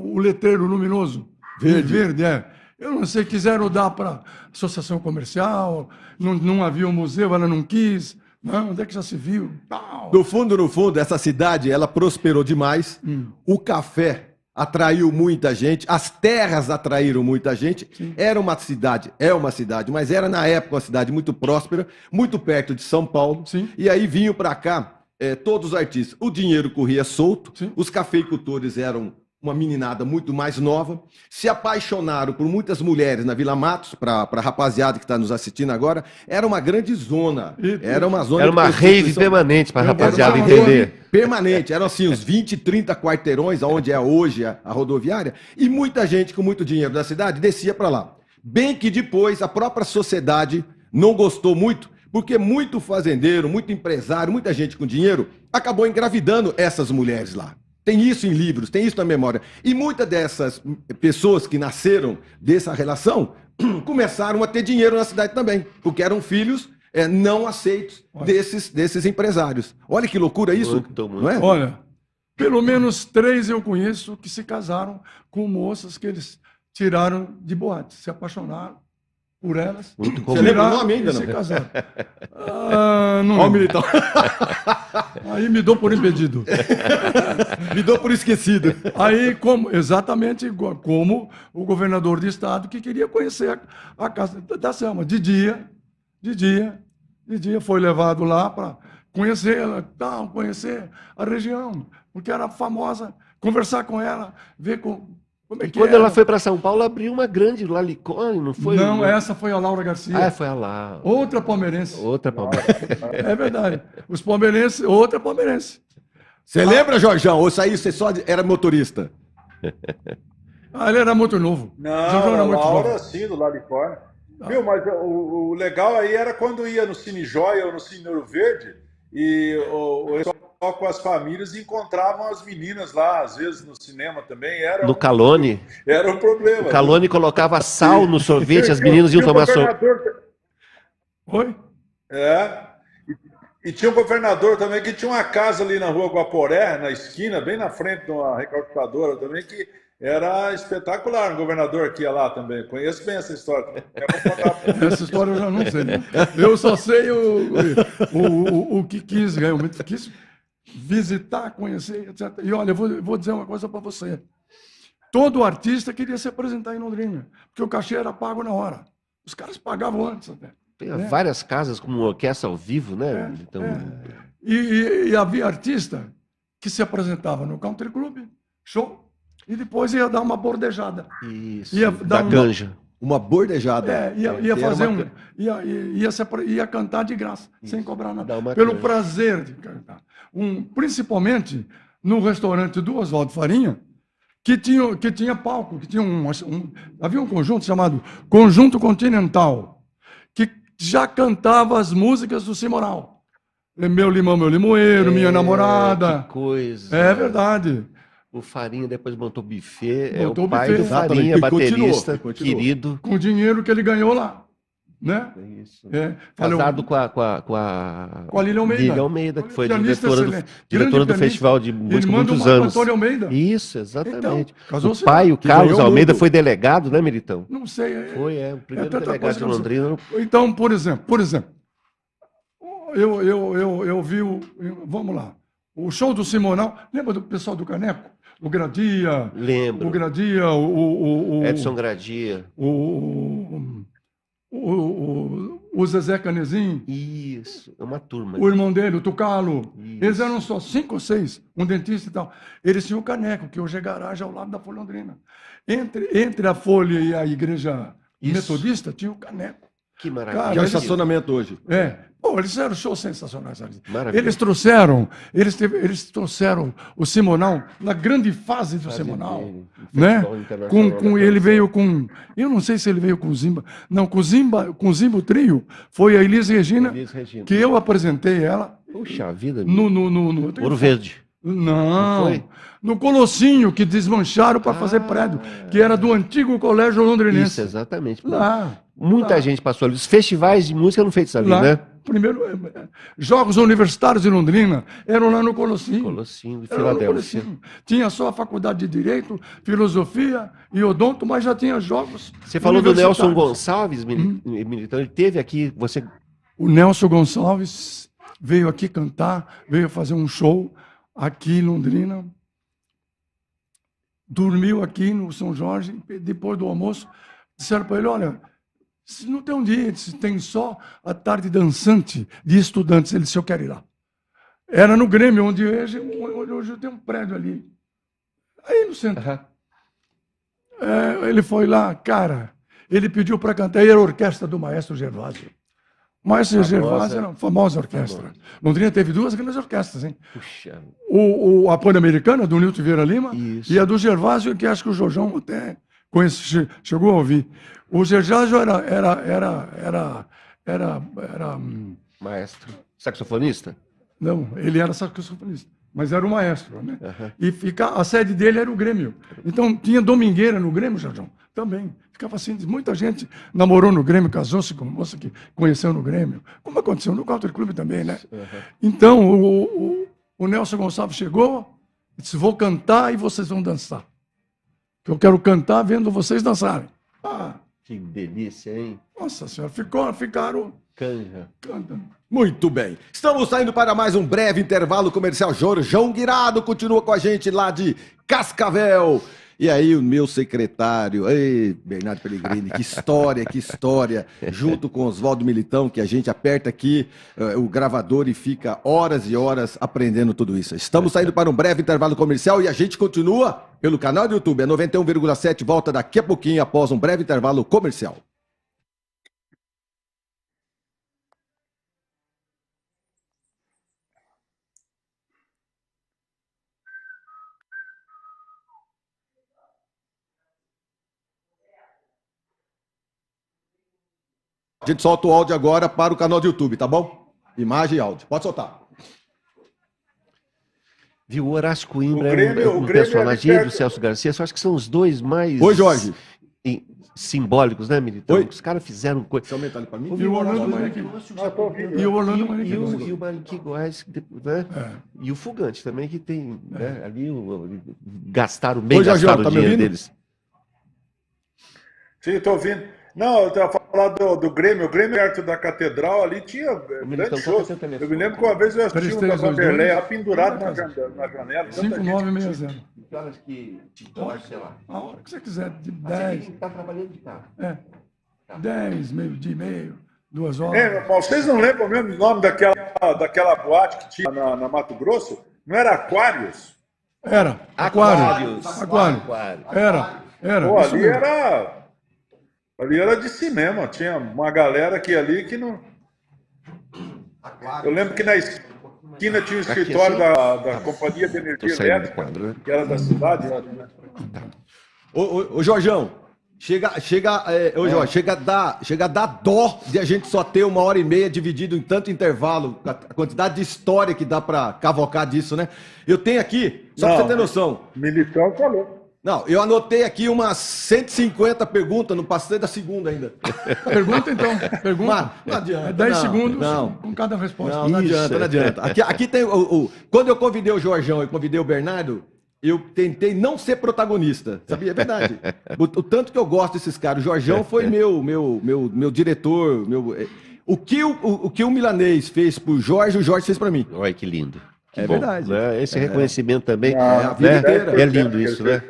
o letreiro luminoso. Verde, é. Eu não sei, quiseram dar para associação comercial, não havia um museu, ela não quis. Não, onde é que já se viu? Tal. No fundo, essa cidade, ela prosperou demais. O café atraiu muita gente, as terras atraíram muita gente. Era uma cidade, é uma cidade, mas era na época uma cidade muito próspera, muito perto de São Paulo. Sim. E aí vinham para cá todos os artistas. O dinheiro corria solto, Sim. os cafeicultores eram uma meninada muito mais nova, se apaixonaram por muitas mulheres na Vila Matos, para a rapaziada que está nos assistindo agora, era uma grande zona. Era uma zona Era uma de rave prostituição permanente para a rapaziada uma entender. permanente. Eram assim, uns 20, 30 quarteirões, onde é hoje a rodoviária, e muita gente com muito dinheiro da cidade descia para lá. Bem que depois a própria sociedade não gostou muito, porque muito fazendeiro, muito empresário, muita gente com dinheiro acabou engravidando essas mulheres lá. Tem isso em livros, tem isso na memória. E muitas dessas pessoas que nasceram dessa relação começaram a ter dinheiro na cidade também, porque eram filhos não aceitos desses empresários. Olha que loucura isso, Muito. não é? Olha, pelo menos 3 eu conheço que se casaram com moças que eles tiraram de boate, se apaixonaram por elas. Muito Você lembra o tiraram nome ainda, e não? se casaram. Não Ó, o lembro. Militão. Aí me dou por impedido. Me dou por esquecido. Aí, exatamente como o governador de estado que queria conhecer a casa da Selma. De dia, foi levado lá para conhecê-la, conhecer a região, porque era famosa, conversar com ela, ver como é que Quando era. ela foi para São Paulo, abriu uma grande Lalicone, não foi? Não, essa foi a Laura Garcia. Foi a lá. Outra palmeirense. Outra palmeira. É verdade. Os palmeirenses, outra palmeirense. Você lembra, Jorjão? Ou isso aí você só era motorista? Ele era muito novo. Não, Jorjão era a muito Laura novo. sim, do Lalicórnio. Viu, mas o legal aí era quando ia no Cine Joia ou no Cine Ouro Verde e o pessoal com as famílias encontravam as meninas lá, às vezes no cinema também, No Calone. era um problema. O Calone colocava sal no sorvete, as meninas iam Tinha um tomar sorvete. governador, Oi? é, e tinha um governador também que tinha uma casa ali na rua Guaporé, na esquina, bem na frente de uma recalcutadora também, que era espetacular. Um governador que ia lá também. Conheço bem essa história também. Eu vou contar. Essa história eu já não sei. Né? Eu só sei o que quis, realmente quis visitar, conhecer, etc. E olha, eu vou dizer uma coisa para você. Todo artista queria se apresentar em Londrina, porque o cachê era pago na hora. Os caras pagavam antes até. Tem várias casas com uma orquestra ao vivo, né? Então, E havia artista que se apresentava no country club, show, e depois ia dar uma bordejada. isso, Ia da dar canja. Uma bordejada. Ia fazer ia cantar de graça, sem cobrar Dá nada, uma pelo canja. prazer de cantar. Principalmente no restaurante do Oswaldo Farinha, que tinha palco, que tinha havia um conjunto chamado Conjunto Continental, que já cantava as músicas do Simoral. Meu limão, meu limoeiro, minha namorada. Que coisa. É verdade. O Farinha depois montou buffet, Montou é o pai buffet. do Farinha, Exatamente, continuou, baterista, continuou. querido. Com o dinheiro que ele ganhou lá. Né? Isso. Falei, Casado com a Lília Almeida. Lília Almeida, que foi Pianista diretora excelente. diretora Grande do pianista. Festival de Música por Irmã do muitos Marco anos. Antônio Almeida. Isso, exatamente. Então, casou-se O pai, lá. o Carlos ganhou o Almeida, mundo. foi delegado, né, Militão? Não sei. Foi, o primeiro tanta delegado coisa de que eu não sei. Londrina. Então, por exemplo, eu vi vamos lá, o show do Simonal. Lembra do pessoal do Caneco? O Gradia. Lembro. O Gradia, Edson Gradia. o Zezé Canezin. Isso, é uma turma. O irmão dele, o Tucalo. Isso. Eles eram só 5 ou 6, um dentista e tal. Eles tinham o Caneco, que hoje é garagem ao lado da Folha Londrina. Entre a Folha e a igreja metodista, tinha o Caneco. Que maravilha. Cara, Que é o eles- estacionamento hoje. Pô, eles fizeram shows sensacionais ali. Maravilha. Eles trouxeram o Simonal na grande fase do Simonal, dele, o né? Festival Internacional da Ele Canção. veio com, eu não sei se ele veio com o Zimba, não, com o Zimba o trio foi a Elis Regina, Elis Regina. que eu apresentei ela Puxa vida. no Ouro Verde. Não, foi? no Colossinho que desmancharam para fazer prédio, que era do antigo colégio londrinense. Isso, exatamente. Lá. Muita lá. gente passou ali. Os festivais de música eram feitos ali, Lá, né? primeiro, Jogos Universitários de Londrina eram lá no Colossinho. Colossinho de Era lá no Filadélfia. Colossinho. Tinha só a faculdade de Direito, Filosofia e Odonto, mas já tinha jogos. Você falou do Nelson universitários. Gonçalves, Militão. Ele teve aqui, você... O Nelson Gonçalves veio aqui cantar, veio fazer um show aqui em Londrina. Dormiu aqui no São Jorge, depois do almoço, disseram para ele, olha, se não tem um dia, se tem só a tarde dançante de estudantes, ele disse, eu quero ir lá. Era no Grêmio, onde hoje tem um prédio ali. Aí no centro. Ele foi lá, cara, ele pediu para cantar, e era a orquestra do maestro Gervásio. O maestro Gervásio era uma famosa orquestra. Londrina teve 2 grandes orquestras, hein? Puxa, A Pan-Americana, do Nilton Vieira Lima, Isso. e a do Gervásio, que acho que o Jorjão até chegou a ouvir. O Gervásio maestro. Saxofonista? não, ele era saxofonista, mas era o maestro, né? E a sede dele era o Grêmio. Então tinha domingueira no Grêmio, Jorjão, também. Ficava assim, muita gente namorou no Grêmio, casou-se com uma moça que conheceu no Grêmio, como aconteceu no Country Club também, né? Então o Nelson Gonçalves chegou e disse, vou cantar e vocês vão dançar. Eu quero cantar vendo vocês dançarem. Ah, Que delícia, hein? nossa senhora, ficaram Canja. cantando. Muito bem. Estamos saindo para mais um breve intervalo comercial. Jorjão Guirado continua com a gente lá de Cascavel. E aí o meu secretário, ei, Bernardo Pellegrini, que história, junto com Oswaldo Militão, que a gente aperta aqui o gravador e fica horas e horas aprendendo tudo isso. Estamos saindo para um breve intervalo comercial e a gente continua pelo canal do YouTube, é 91,7, volta daqui a pouquinho após um breve intervalo comercial. A gente solta o áudio agora para o canal do YouTube, tá bom? Imagem e áudio. Pode soltar. Viu, o Horácio Coimbra O Grêmio- é um o Grêmio personagem é do Celso Garcia. Eu acho que são os dois mais Oi, Jorge. simbólicos, né, Militão? Oi. Os caras fizeram coisa. Você aumentar ali para mim? E o Orlando Manique. E o Orlando Manique. E o Manique Góes, né? E o Fugante também, que tem né, ali gastaram bem, Oi, Jorge, gastaram tá o me dinheiro ouvindo? deles. Sim, estou ouvindo. Não, eu estava falando do Grêmio. O Grêmio perto da Catedral ali tinha Militão, grandes qual que é shows. seu telefone? Eu me lembro que uma vez eu assisti um da 3322, Vanderlei lá pendurado na janela. Tanta gente. 5960. Que horas que sei lá. A hora que você quiser, de Você 10. está trabalhando de carro. 10, meio-dia e meio, 2 horas. Mas vocês não lembram mesmo o nome daquela boate que tinha na Mato Grosso? Não era Aquários? Era. Aquário. Era. Pô, Isso ali mesmo. ali era de cinema. Tinha uma galera ali que não. Eu lembro que na esquina tinha o escritório da Companhia de Tô Energia saindo do Elétrica, quadro, né? que era da cidade. Ô, Jorjão, chega a dar dó de a gente só ter 1h30 dividido em tanto intervalo, a quantidade de história que dá pra cavocar disso, né? Eu tenho aqui, só pra Não, você ter noção. Militão falou. Não, eu anotei aqui umas 150 perguntas, não passei da segunda ainda. Pergunta então. Pergunta. Mano, não adianta. É 10 não, segundos não. com cada resposta. Não adianta, não adianta. Aqui tem quando eu convidei o Jorjão e convidei o Bernardo, eu tentei não ser protagonista, sabia? É verdade. O tanto que eu gosto desses caras. O Jorjão foi meu diretor, o que o Milanês fez pro Jorge, o Jorge fez pra mim. Olha que lindo. Que É bom, verdade. né? Esse reconhecimento também. a vida inteira. É lindo isso, né?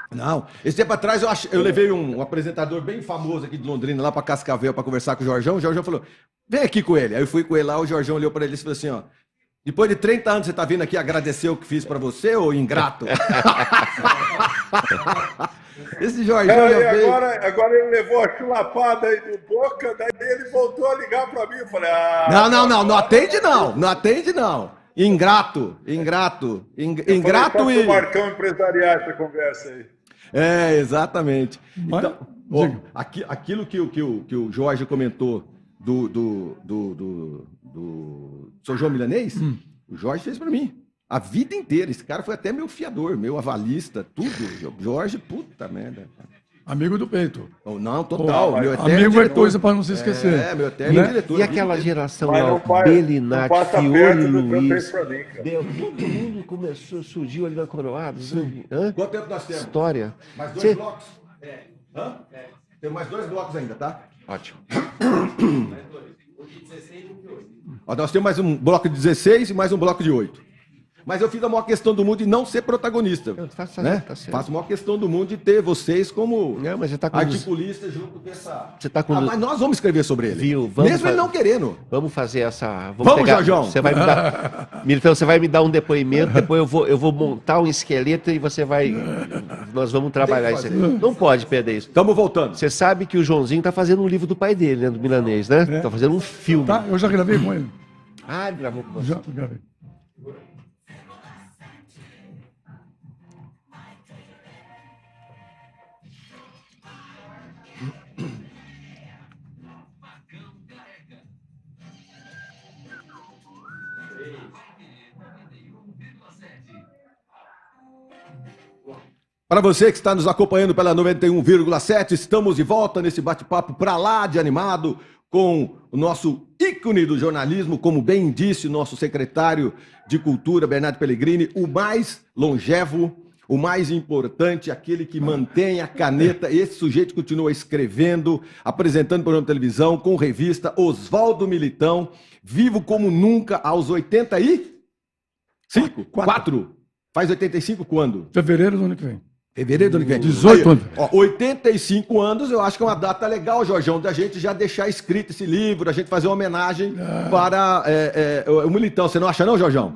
Não, esse tempo atrás eu levei um apresentador bem famoso aqui de Londrina lá pra Cascavel pra conversar com o Jorjão. O Jorjão falou: vem aqui com ele. Aí eu fui com ele lá, o Jorjão olhou pra ele e falou assim: ó. Depois de 30 anos você tá vindo aqui agradecer o que fiz pra você, ô ingrato? Esse Jorjão já veio... agora ele levou a chulapada aí do Boca, daí ele voltou a ligar pra mim. Eu falei, Não atende não atende não. Ingrato Passa e... o Marcão empresarial essa conversa aí. É, exatamente. Mas, Então, ó, aquilo que o Jorge comentou do São João Milanês, o Jorge fez pra mim. A vida inteira. Esse cara foi até meu fiador, meu avalista, tudo. Jorge, puta merda. amigo do peito. Não, total. Pô, meu eterno amigo é diretor. coisa para não se esquecer. Meu eterno Né? diretor. E aquela geração Mas lá, não passa Belinati, perto Fiore do que fez Luiz. pra mim, cara. Todo mundo começou, surgiu ali na Coroados. Hã? Quanto tempo nós temos? História. Mais 2 Cê- blocos? Hã? Tem mais 2 blocos ainda, tá? Ótimo. Ó, nós temos mais um bloco de 16 e mais um bloco de 8. Mas eu fiz a maior questão do mundo de não ser protagonista. Tá certo, Né? tá certo. Faço a maior questão do mundo de ter vocês como Não, mas você tá com articulistas junto com essa... Você tá com mas nós vamos escrever sobre ele. Viu? Vamos Mesmo ele fa- não querendo. Vamos fazer essa. Vamos, Jorjão. Você vai me dar. Milton, você vai me dar um depoimento, depois eu vou montar um esqueleto e você vai. Nós vamos trabalhar Tem isso que aí. fazer. Não pode perder isso. Estamos voltando. Você sabe que o Joãozinho tá fazendo um livro do pai dele, né? Do Milanês, né? Tá fazendo um filme. Tá? Eu já gravei com ele. Ah, ele gravou com você. Já gravei. Para você que está nos acompanhando pela 91,7, estamos de volta nesse bate-papo para lá de animado com o nosso ícone do jornalismo, como bem disse o nosso secretário de Cultura, Bernardo Pellegrini, o mais longevo, o mais importante, aquele que mantém a caneta. Esse sujeito continua escrevendo, apresentando programa de televisão, com revista, Oswaldo Militão, vivo como nunca aos 85? 4? Faz 85 quando? Fevereiro do ano que vem. Fevereiro do ano que vem. 18 anos. Ó, 85 anos, eu acho que é uma data legal, Jorjão, da gente já deixar escrito esse livro, a gente fazer uma homenagem para o Militão. Você não acha não, Jorjão?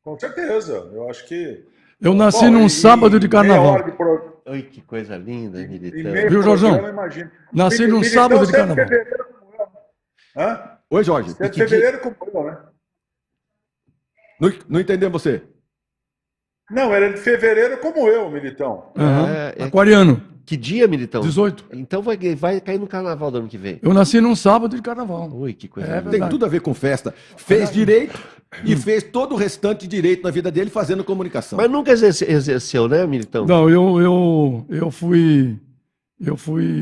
Com certeza. Eu acho que... Eu nasci Bom, e- sábado de e carnaval. meia hora de pro- Oi, que coisa linda, e Militão. meio Viu, Jorjão? programa, imagino. Nasci num Militão sábado de você é carnaval. fevereiro como eu. Hã? Oi, Jorge. Você é de fevereiro como eu, né? Não entendemos você. Não, era de fevereiro como eu, Militão. Aham. É- Aquariano. Que dia, Militão? 18. Então vai cair no carnaval do ano que vem. Eu nasci num sábado de carnaval. Ui, que coisa É linda. Tem tudo a ver com festa. Fez direito e fez todo o restante de direito na vida dele fazendo comunicação. Mas nunca exerceu, né, Militão? Não, eu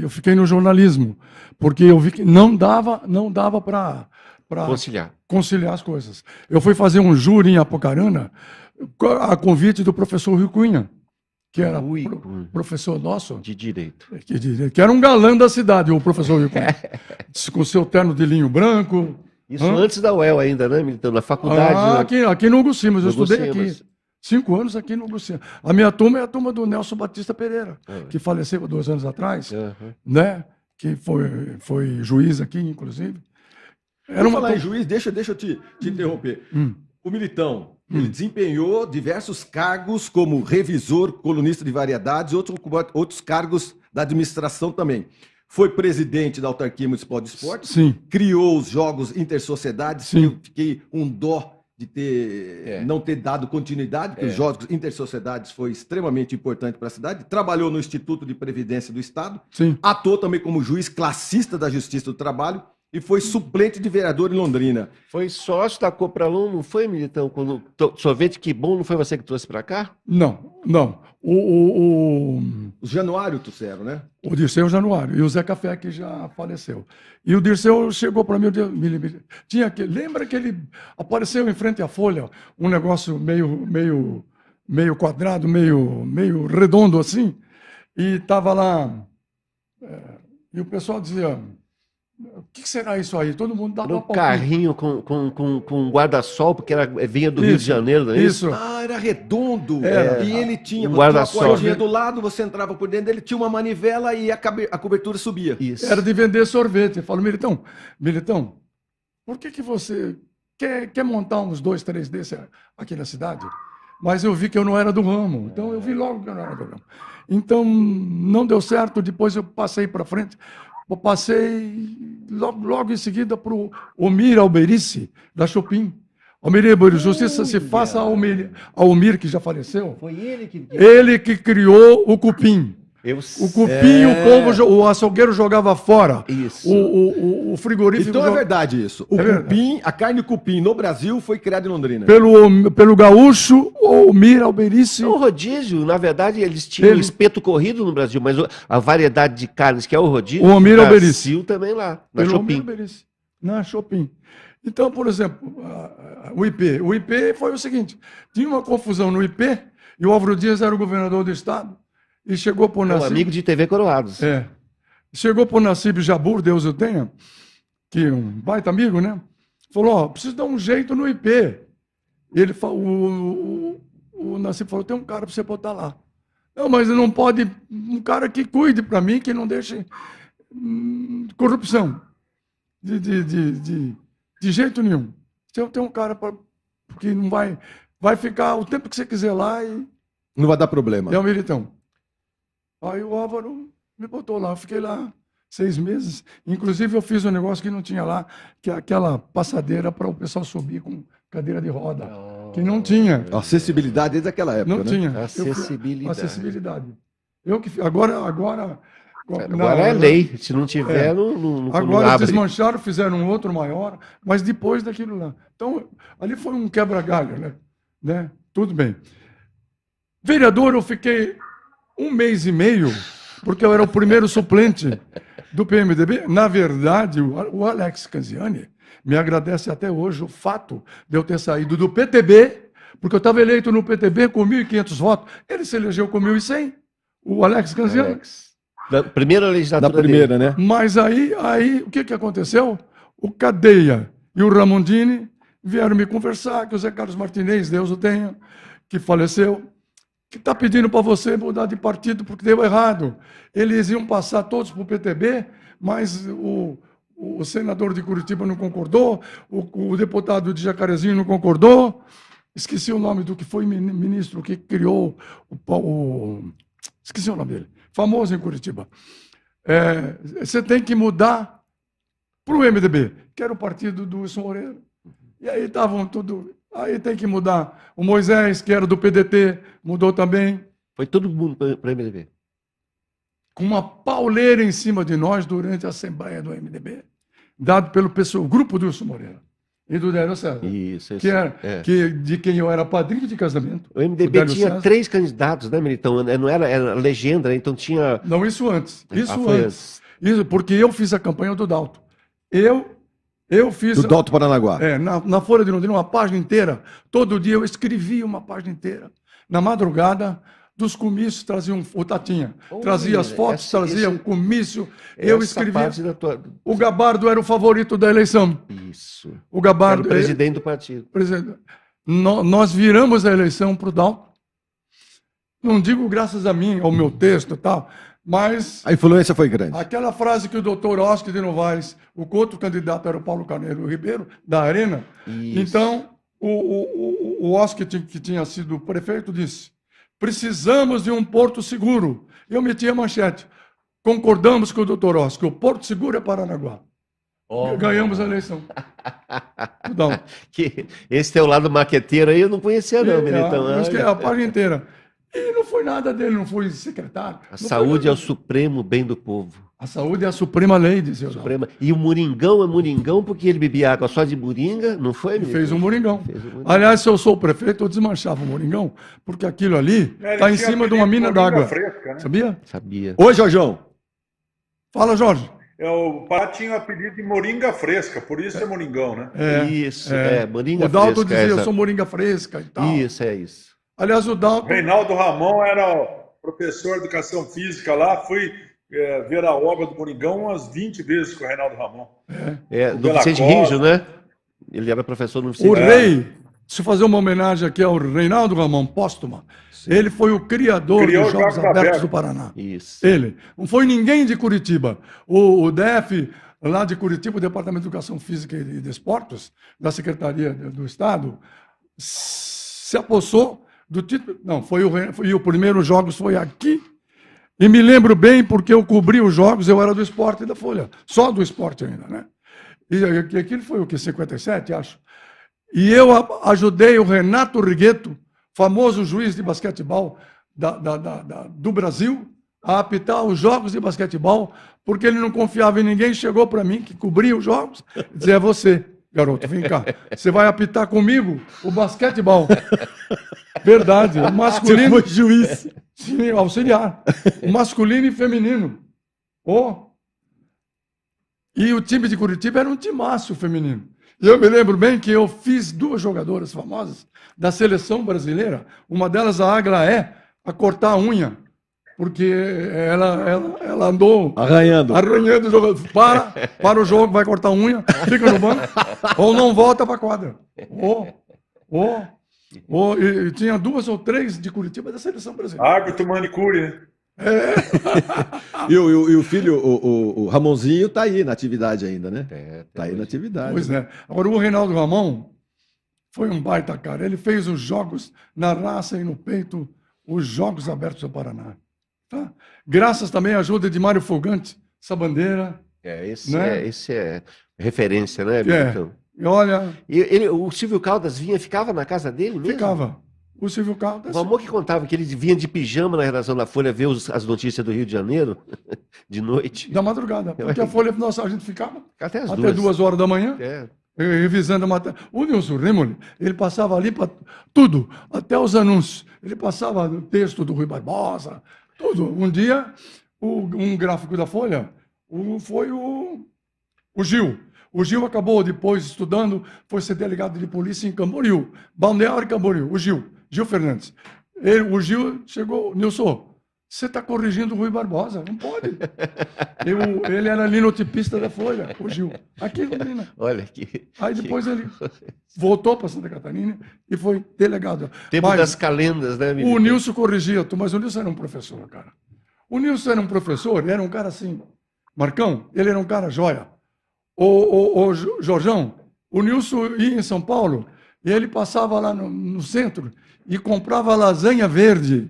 fiquei no jornalismo, porque eu vi que não dava para Conciliar. as coisas. Eu fui fazer um júri em Apucarana, a convite do professor Rui Cunha, que era professor nosso, De direito. que era um galã da cidade, o professor Rui Cunha, com seu terno de linho branco. Isso antes da UEL ainda, né, Militão? Na faculdade. Né? Aqui no Gucimas, eu estudei Gucimas. aqui. 5 anos aqui no Gucimas. A minha turma é a turma do Nelson Batista Pereira, que faleceu 2 anos atrás, né? Que foi juiz aqui, inclusive. Vamos falar em juiz, deixa eu te interromper. O Militão, ele desempenhou diversos cargos como revisor, colunista de variedades e outros cargos da administração também. Foi presidente da Autarquia Municipal de Esportes, Sim. criou os Jogos Intersociedades, Sim. eu fiquei um dó de não ter dado continuidade, porque os Jogos Intersociedades foi extremamente importante para a cidade. Trabalhou no Instituto de Previdência do Estado, Sim. atuou também como juiz classista da Justiça do Trabalho e foi suplente de vereador em Londrina. Foi sócio da Copralum, não foi, Militão? Quando sorvete que bom, não foi você que trouxe para cá? Não. Os Januário trouxeram, né? O Dirceu Januário e o Zé Café, que já faleceu. E o Dirceu chegou para mim, lembra que ele apareceu em frente à Folha, um negócio meio quadrado, meio redondo assim, e estava lá, e o pessoal dizia, o que será isso aí? Todo mundo dava Era um carrinho com guarda-sol, porque vinha do Rio de Janeiro, não é isso? Ah, era redondo. E ele tinha Um uma guarda-sol. portinha do lado, você entrava por dentro dele, tinha uma manivela e a cobertura subia. Isso. Era de vender sorvete. Eu falo, Militão, por que você quer montar uns 2, 3 desses aqui na cidade? Mas eu vi que eu não era do ramo. Então eu vi logo que eu não era do ramo. Então não deu certo, depois eu passei para frente. Eu passei logo em seguida para o Omir Alberici, da Chopin. Omir Alberici, se faça ao Omir, que já faleceu. Foi ele que... Ele que criou o cupim. O cupim, o açougueiro jogava fora. Isso. O frigorífico... Então é verdade isso. O cupim, a carne cupim no Brasil foi criada em Londrina. Pelo gaúcho, o Omir Alberici. O rodízio, na verdade, eles tinham espeto corrido no Brasil, mas a variedade de carnes que é o rodízio, o Omir Alberici. Brasil também lá, na Chopin. Na Chopin. Então, por exemplo, o IP foi o seguinte, tinha uma confusão no IP, e o Álvaro Dias era o governador do estado, e chegou por Nassib... amigo de TV Coroados. Chegou por Nassib Jabur, Deus o tenha, que é um baita amigo, né? Falou, preciso dar um jeito no IP. Ele falou, o Nassib falou, tem um cara para você botar lá. Não, mas não pode, um cara que cuide para mim, que não deixe corrupção. De jeito nenhum. Tem um cara que não vai ficar o tempo que você quiser lá e... Não vai dar problema. É o Militão. Aí o Álvaro me botou lá, eu fiquei lá 6 meses. Inclusive eu fiz um negócio que não tinha lá, que é aquela passadeira para o pessoal subir com cadeira de roda, que não tinha. Acessibilidade desde aquela época, não né? tinha. Acessibilidade. Agora é lei, se não tiver, não agora abre. Desmancharam, fizeram um outro maior, mas depois daquilo lá. Então, ali foi um quebra-galho, né? Tudo bem. Vereador, eu fiquei 1 mês e meio, porque eu era o primeiro suplente do PMDB. Na verdade, o Alex Canziani me agradece até hoje o fato de eu ter saído do PTB, porque eu estava eleito no PTB com 1.500 votos. Ele se elegeu com 1.100, o Alex Canziani. Da primeira legislatura da primeira, dele. né? Mas aí o que aconteceu? O Cadeia e o Ramondini vieram me conversar, que o Zé Carlos Martinez, Deus o tenha, que faleceu, que está pedindo para você mudar de partido porque deu errado. Eles iam passar todos para o PTB, mas o senador de Curitiba não concordou, o deputado de Jacarezinho não concordou, esqueci o nome do que foi ministro que criou esqueci o nome dele, famoso em Curitiba. Você tem que mudar para o MDB, que era o partido do Wilson Moreira. E aí estavam tudo... Aí tem que mudar. O Moisés, que era do PDT, mudou também. Foi todo mundo para o MDB. com uma pauleira em cima de nós durante a Assembleia do MDB, dado pelo grupo do Wilson Moreira e do Délio César, Isso. de quem eu era padrinho de casamento. O MDB tinha 3 candidatos, né, Militão? Não era legenda, né? Então tinha... Não, isso antes. Isso, porque eu fiz a campanha do Dalto. Eu fiz... Do Dalto Paranaguá. Na Folha de Londrina, uma página inteira. Todo dia eu escrevia uma página inteira. Na madrugada, dos comícios, trazia o Tatinha. Trazia as fotos, trazia um comício. Eu escrevia. O Gabardo era o favorito da eleição. Isso. O Gabardo... Era o presidente do partido. Nós viramos a eleição para o Dalto. Não digo graças a mim, ao meu texto e tal, mas... A influência foi grande. Aquela frase que o doutor Oscar de Novaes, o outro candidato era o Paulo Carneiro Ribeiro, da Arena. Isso. Então, o Oscar, que tinha sido prefeito, disse: precisamos de um porto seguro. Eu meti a manchete. Concordamos com o doutor Oscar, o porto seguro é Paranaguá. Ganhamos a eleição. Não. Esse teu lado maqueteiro aí eu não conhecia, não, Militão. Acho que é a página inteira. E não foi nada dele, não foi secretário. A saúde é o supremo bem do povo. A saúde é a suprema lei, dizia o Suprema. E o Moringão é Moringão porque ele bebia água só de moringa, não foi? Ele fez um Moringão. Aliás, se eu sou o prefeito, eu desmanchava o Moringão, porque aquilo ali está em cima de uma mina d'água. Né? Sabia? Oi, Jorjão. Fala, Jorge. O Pará tinha o apelido de moringa fresca, por isso é Moringão, né? Moringa fresca. O Dalto fresca, dizia, eu sou moringa fresca e tal. Isso. Aliás, o Dalto... Reinaldo Ramon era professor de educação física lá, fui ver a obra do Moringão umas 20 vezes com o Reinaldo Ramon. Do Vicente Rijo, né? Ele era professor no Vicente Rijo. O rei, deixa eu fazer uma homenagem aqui ao Reinaldo Ramon, póstuma. Sim. Ele foi o criador dos Jogos Abertos do Paraná. Isso. Ele. Não foi ninguém de Curitiba. O DF, lá de Curitiba, o Departamento de Educação Física e Desportos, da Secretaria do Estado, se apossou do título. Não, foi o primeiro Jogos foi aqui. E me lembro bem porque eu cobri os Jogos, eu era do esporte da Folha. Só do esporte ainda, né? E aquilo foi o que? 57, acho. E eu ajudei o Renato Rigueto, famoso juiz de basquetebol do Brasil, a apitar os jogos de basquetebol, porque ele não confiava em ninguém, chegou para mim, que cobria os jogos, e dizia: é você, garoto, vem cá, você vai apitar comigo o basquetebol. Verdade, o masculino... Você foi juiz. Sim, auxiliar. O masculino e feminino. E o time de Curitiba era um timaço feminino. E eu me lembro bem que eu fiz 2 jogadoras famosas da seleção brasileira, uma delas a Aglaé, a cortar a unha, porque ela andou arranhando o jogador. Para o jogo, vai cortar a unha, fica no banco, ou não volta para a quadra. E tinha 2 ou 3 de Curitiba da seleção brasileira. Árbitro manicure, né? E o filho, o Ramonzinho, está aí na atividade ainda, né? Está aí na atividade. Pois é. Agora, o Reinaldo Ramon foi um baita cara. Ele fez os jogos na raça e no peito, os Jogos Abertos do Paraná. Tá? Graças também à ajuda de Mário Fogante, essa bandeira. Esse é referência, né? Então. E olha... o Silvio Caldas ficava na casa dele mesmo? Ficava. O Silvio Caldas... O amor que contava que ele vinha de pijama na redação da Folha ver as notícias do Rio de Janeiro, de noite. Da madrugada, porque a Folha, a gente ficava até 2 horas da manhã, revisando a matéria. O Nilson Rimoli, ele passava ali para tudo, até os anúncios. Ele passava o texto do Rui Barbosa, tudo. Um dia, um gráfico da Folha foi o Gil. O Gil acabou depois estudando, foi ser delegado de polícia em Camboriú, Balneário Camboriú, o Gil Fernandes. O Gil chegou: Nilson, você está corrigindo o Rui Barbosa, não pode. Ele era linotipista da Folha, o Gil, aqui em Londrina. Olha que... Aí depois ele voltou para Santa Catarina e foi delegado. Tempo das calendas, né, o Nilson corrigia, mas o Nilson era um professor, cara. O Nilson era um professor, ele era um cara assim, Marcão, ele era um cara joia. O Jorjão, o Nilson ia em São Paulo e ele passava lá no centro e comprava lasanha verde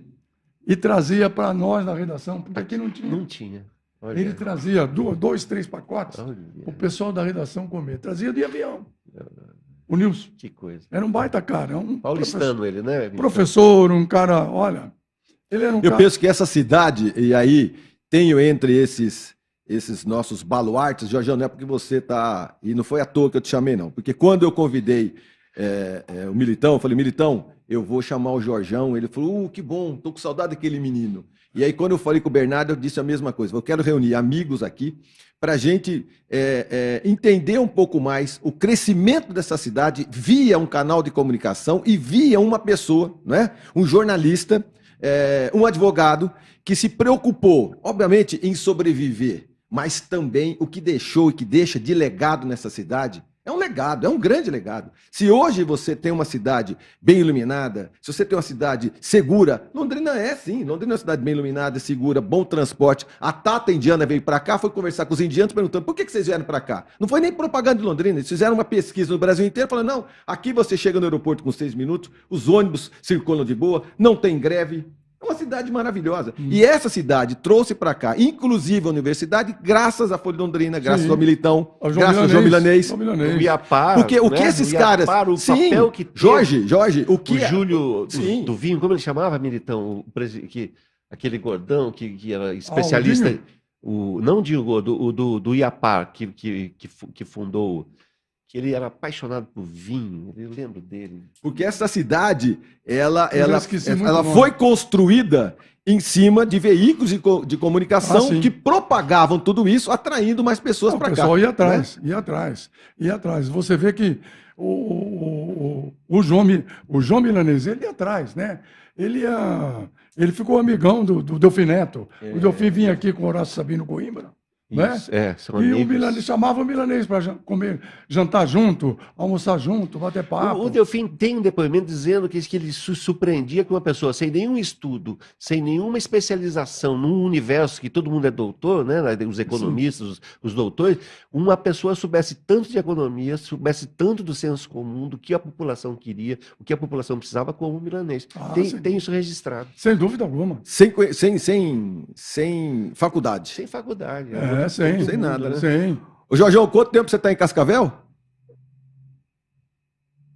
e trazia para nós na redação, porque aqui não tinha. Não tinha. Olha. Ele trazia 2, 3 pacotes o pessoal da redação comer. Trazia de avião. O Nilson. Que coisa. Era um baita cara. Paulistano ele, né? Professor, um cara, olha... Ele era um Eu penso que essa cidade, e aí... tenho entre esses nossos baluartes, Jorjão, não é porque você tá. E não foi à toa que eu te chamei, não. Porque quando eu convidei o Militão, eu falei, Militão, eu vou chamar o Jorjão. Ele falou, que bom, tô com saudade daquele menino. E aí, quando eu falei com o Bernardo, eu disse a mesma coisa. Eu quero reunir amigos aqui para a gente entender um pouco mais o crescimento dessa cidade via um canal de comunicação e via uma pessoa, né? Um jornalista, um advogado que se preocupou, obviamente, em sobreviver, mas também o que deixou e que deixa de legado nessa cidade é um legado, é um grande legado. Se hoje você tem uma cidade bem iluminada, se você tem uma cidade segura, Londrina é sim, Londrina é uma cidade bem iluminada, segura, bom transporte. A Tata indiana veio para cá, foi conversar com os indianos perguntando por que vocês vieram para cá? Não foi nem propaganda de Londrina, eles fizeram uma pesquisa no Brasil inteiro, falando, não, aqui você chega no aeroporto com 6 minutos, os ônibus circulam de boa, não tem greve. É uma cidade maravilhosa. E essa cidade trouxe para cá, inclusive a universidade, graças à Folha de Londrina, graças ao Militão, graças ao João Milanês. O Iapar. Porque o que esses caras. O papel que Jorge, o que. O Júlio do Vinho, como ele chamava, Militão? Aquele gordão que era especialista. Não digo do Iapar, que fundou. Que ele era apaixonado por vinho, eu lembro dele. Porque essa cidade, ela foi construída em cima de veículos de comunicação que propagavam tudo isso, atraindo mais pessoas para cá. O pessoal ia atrás, né? ia atrás. Você vê que o João Milanês, ele ia atrás, né? Ele ficou amigão do Delfim Neto. O Delfim vinha aqui com o Horácio Sabino Coimbra. Isso, né? E o Milanês chamava o Milanês para comer, jantar junto, almoçar junto, bater papo. O Delfim tem um depoimento dizendo que ele se surpreendia que uma pessoa sem nenhum estudo, sem nenhuma especialização num universo que todo mundo é doutor, né? Os economistas, os doutores, uma pessoa soubesse tanto de economia, soubesse tanto do senso comum, do que a população queria, o que a população precisava, como o Milanês. Tem isso registrado. Sem dúvida alguma. Sem faculdade. Sem faculdade. Sem nada, né? Sim. Ô, Jorjão, quanto tempo você está em Cascavel?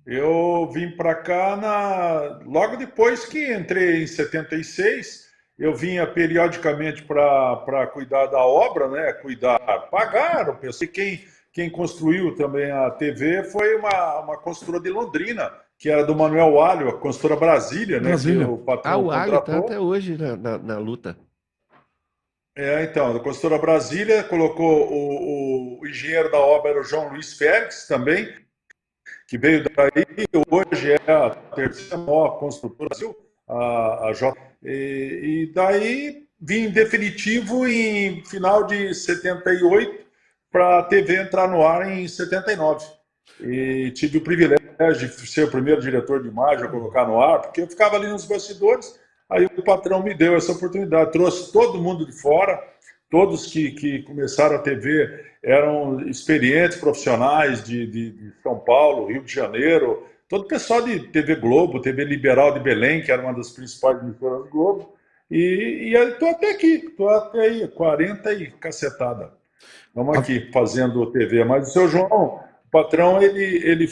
Eu vim para cá logo depois que entrei em 76. Eu vinha periodicamente para cuidar da obra, né? Pagaram. Pensei quem construiu também a TV foi uma construtora de Londrina, que era do Manuel Alho, a construtora Brasília, né? Brasília. Que o patrão o Alho está até hoje na luta. Então, a construtora Brasília colocou o engenheiro da obra, era o João Luiz Félix, também, que veio daí, hoje é a terceira maior construtora do Brasil, a J. E daí vim definitivo em final de 78 para a TV entrar no ar em 79. E tive o privilégio de ser o primeiro diretor de imagem a colocar no ar, porque eu ficava ali nos bastidores. Aí o patrão me deu essa oportunidade, trouxe todo mundo de fora, todos que começaram a TV eram experientes profissionais de São Paulo, Rio de Janeiro, todo o pessoal de TV Globo, TV Liberal de Belém, que era uma das principais emissoras do Globo, e estou até aqui, estou até aí, 40 e cacetada. Vamos aqui fazendo TV. Mas o seu João, o patrão, ele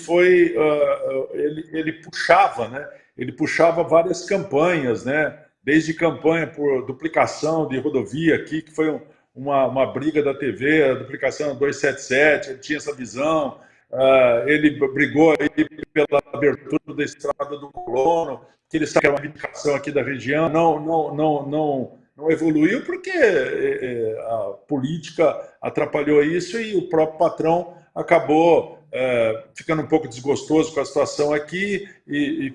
puxava, né? Ele puxava várias campanhas, né? Desde campanha por duplicação de rodovia aqui, que foi uma briga da TV, a duplicação 277, ele tinha essa visão. Ele brigou aí pela abertura da estrada do Colono, que ele sabe que é uma reivindicação aqui da região. Não evoluiu porque a política atrapalhou isso e o próprio patrão acabou ficando um pouco desgostoso com a situação aqui e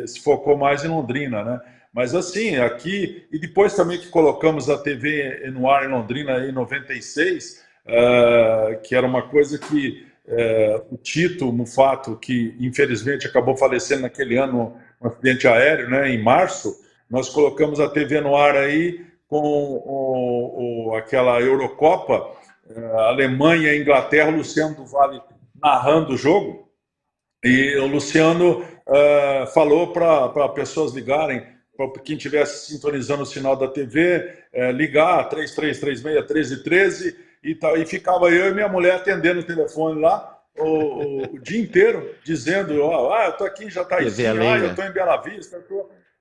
se focou mais em Londrina, né? Mas assim, aqui, e depois também que colocamos a TV no ar em Londrina em 96, que era uma coisa que o Tito Mufato, que infelizmente acabou falecendo naquele ano um acidente aéreo, né, em março, nós colocamos a TV no ar aí com aquela Eurocopa, Alemanha e Inglaterra, o Luciano do Vale narrando o jogo, e o Luciano falou para pessoas ligarem, para quem estivesse sintonizando o sinal da TV, ligar 3336-1313, e ficava eu e minha mulher atendendo o telefone lá o dia inteiro, dizendo, eu estou aqui em Jataizinho, eu estou em Bela Vista,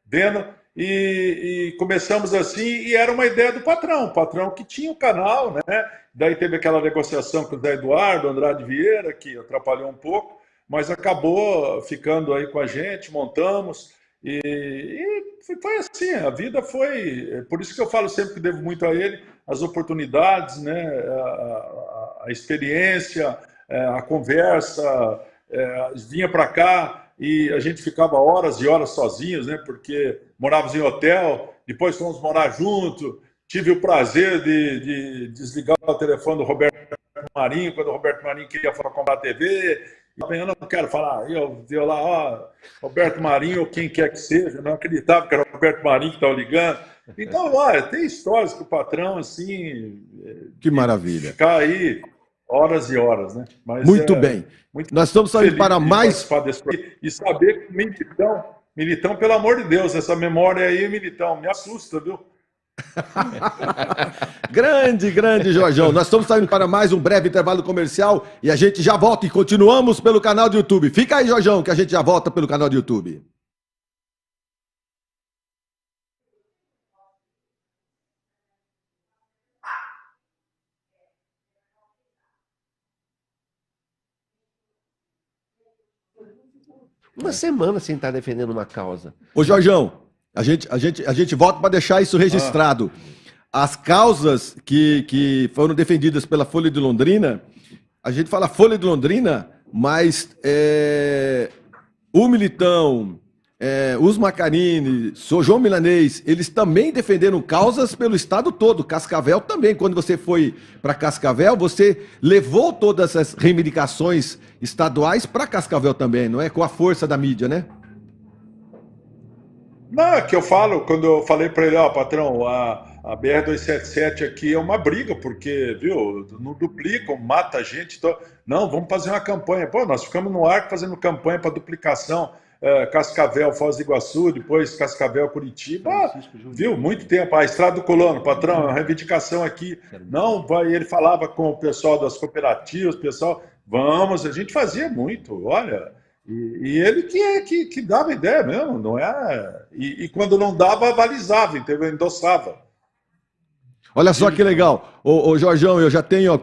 vendo, e começamos assim, e era uma ideia do patrão, o patrão que tinha o canal, né? Daí teve aquela negociação com o Zé Eduardo, Andrade Vieira, que atrapalhou um pouco, mas acabou ficando aí com a gente, montamos, e foi assim, a vida foi, por isso que eu falo sempre que devo muito a ele, as oportunidades, né? A experiência, a conversa, vinha para cá, e a gente ficava horas e horas sozinhos, né? Porque morávamos em hotel, depois fomos morar junto. Tive o prazer de desligar o telefone do Roberto Marinho, quando o Roberto Marinho queria comprar a TV. Eu não quero falar, eu lá, ó, Roberto Marinho, ou quem quer que seja, não acreditava que era o Roberto Marinho que estava ligando. Então, olha, tem histórias com o patrão, assim. Que maravilha. Ficar aí horas e horas, né? Mas, muito bem. Nós estamos saindo para mais. E saber que Militão, pelo amor de Deus, essa memória aí, Militão, me assusta, viu? Grande, Jorjão. Nós estamos saindo para mais um breve intervalo comercial e a gente já volta e continuamos pelo canal do YouTube. Fica aí, Jorjão, que a gente já volta pelo canal do YouTube. Uma semana sem estar defendendo uma causa. Ô, Jorjão, a gente volta para deixar isso registrado. As causas que foram defendidas pela Folha de Londrina, a gente fala Folha de Londrina, mas o Militão, os Macarini, o João Milanês, eles também defenderam causas pelo estado todo. Cascavel também. Quando você foi para Cascavel, você levou todas as reivindicações estaduais para Cascavel também, não é? Com a força da mídia, né? Não, é que eu falo, quando eu falei para ele, ó, patrão, a BR-277 aqui é uma briga, porque, viu, não duplicam, mata a gente. Então, não, vamos fazer uma campanha. Pô, nós ficamos no ar fazendo campanha para duplicação, Cascavel, Foz do Iguaçu, depois Cascavel, Curitiba. Viu, muito tempo. A Estrada do Colono, patrão, é uma reivindicação aqui. Não, ele falava com o pessoal das cooperativas, pessoal, vamos, a gente fazia muito, olha. E ele que dava ideia mesmo, não é? E quando não dava, avalizava, entendeu? Endossava. Olha só que legal. Ô Jorjão, eu já tenho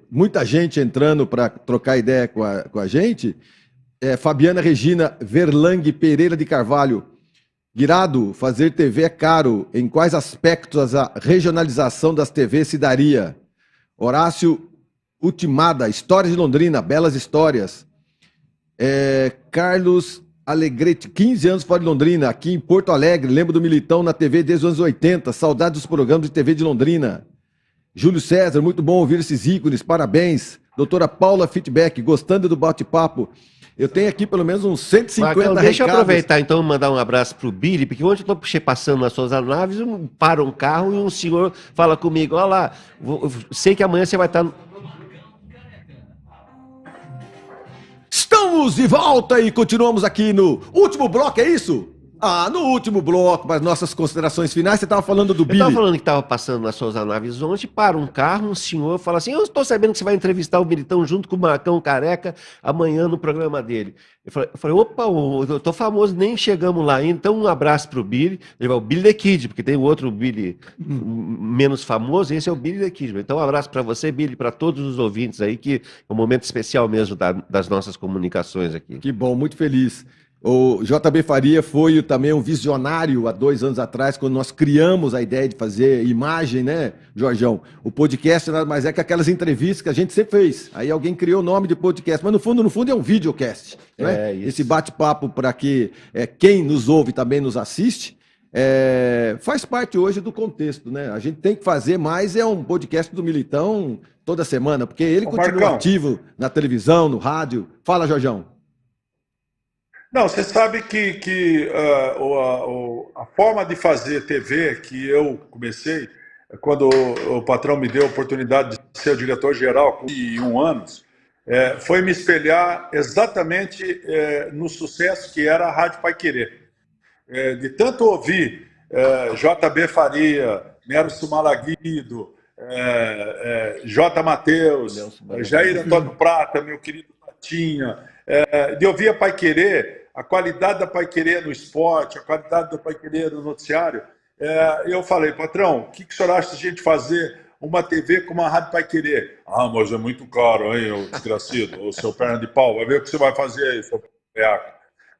muita gente entrando para trocar ideia com a gente. Fabiana Regina Verlang Pereira de Carvalho. Guirado, fazer TV é caro. Em quais aspectos a regionalização das TVs se daria? Horácio Ultimada, Histórias de Londrina, belas histórias. Carlos Alegrete, 15 anos fora de Londrina, aqui em Porto Alegre, lembro do Militão na TV desde os anos 80, saudades dos programas de TV de Londrina. Júlio César, muito bom ouvir esses ícones, parabéns. Doutora Paula Feedback, gostando do bate-papo. Eu tenho aqui pelo menos uns 150 recados. Deixa eu aproveitar então e mandar um abraço pro Billy, porque ontem eu estou passando nas suas naves, para um carro e um senhor fala comigo, olha lá, sei que amanhã você vai estar... Estamos de volta e continuamos aqui no último bloco, é isso? No último bloco, para nossas considerações finais, você estava falando do Billy. Eu estava falando que estava passando na Souza Naves ontem, para um carro, um senhor fala assim, eu estou sabendo que você vai entrevistar o Militão junto com o Marcão Careca amanhã no programa dele. Eu falei opa, eu estou famoso, nem chegamos lá ainda, então um abraço para o Billy. Ele vai, o Billy the Kid, porque tem o outro Billy menos famoso, esse é o Billy the Kid. Então um abraço para você, Billy, para todos os ouvintes aí, que é um momento especial mesmo das nossas comunicações aqui. Que bom, muito feliz. O JB Faria foi também um visionário há 2 anos atrás, quando nós criamos a ideia de fazer imagem, né, Jorjão? O podcast nada mais é que aquelas entrevistas que a gente sempre fez. Aí alguém criou o nome de podcast, mas no fundo é um videocast. Né? Esse bate-papo para que quem nos ouve também nos assiste, faz parte hoje do contexto, né? A gente tem que fazer mais, um podcast do Militão toda semana, porque ele continua ativo na televisão, no rádio. Fala, Jorjão. Não, você sabe que a forma de fazer TV que eu comecei, quando o patrão me deu a oportunidade de ser o diretor-geral com 21 anos, foi me espelhar exatamente no sucesso que era a Rádio Paiquerê. De tanto ouvir JB Faria, Nerso Malaguido, J. Mateus, Jair Antônio Prata, meu querido Patinha, de ouvir a Paiquerê, a qualidade da Paiquerê no esporte, a qualidade da Paiquerê no noticiário. Eu falei, patrão, o que o senhor acha de a gente fazer uma TV com uma rádio Paiquerê? Ah, mas é muito caro, hein, o desgracido, o seu perna de pau, vai ver o que você vai fazer aí, seu peaco.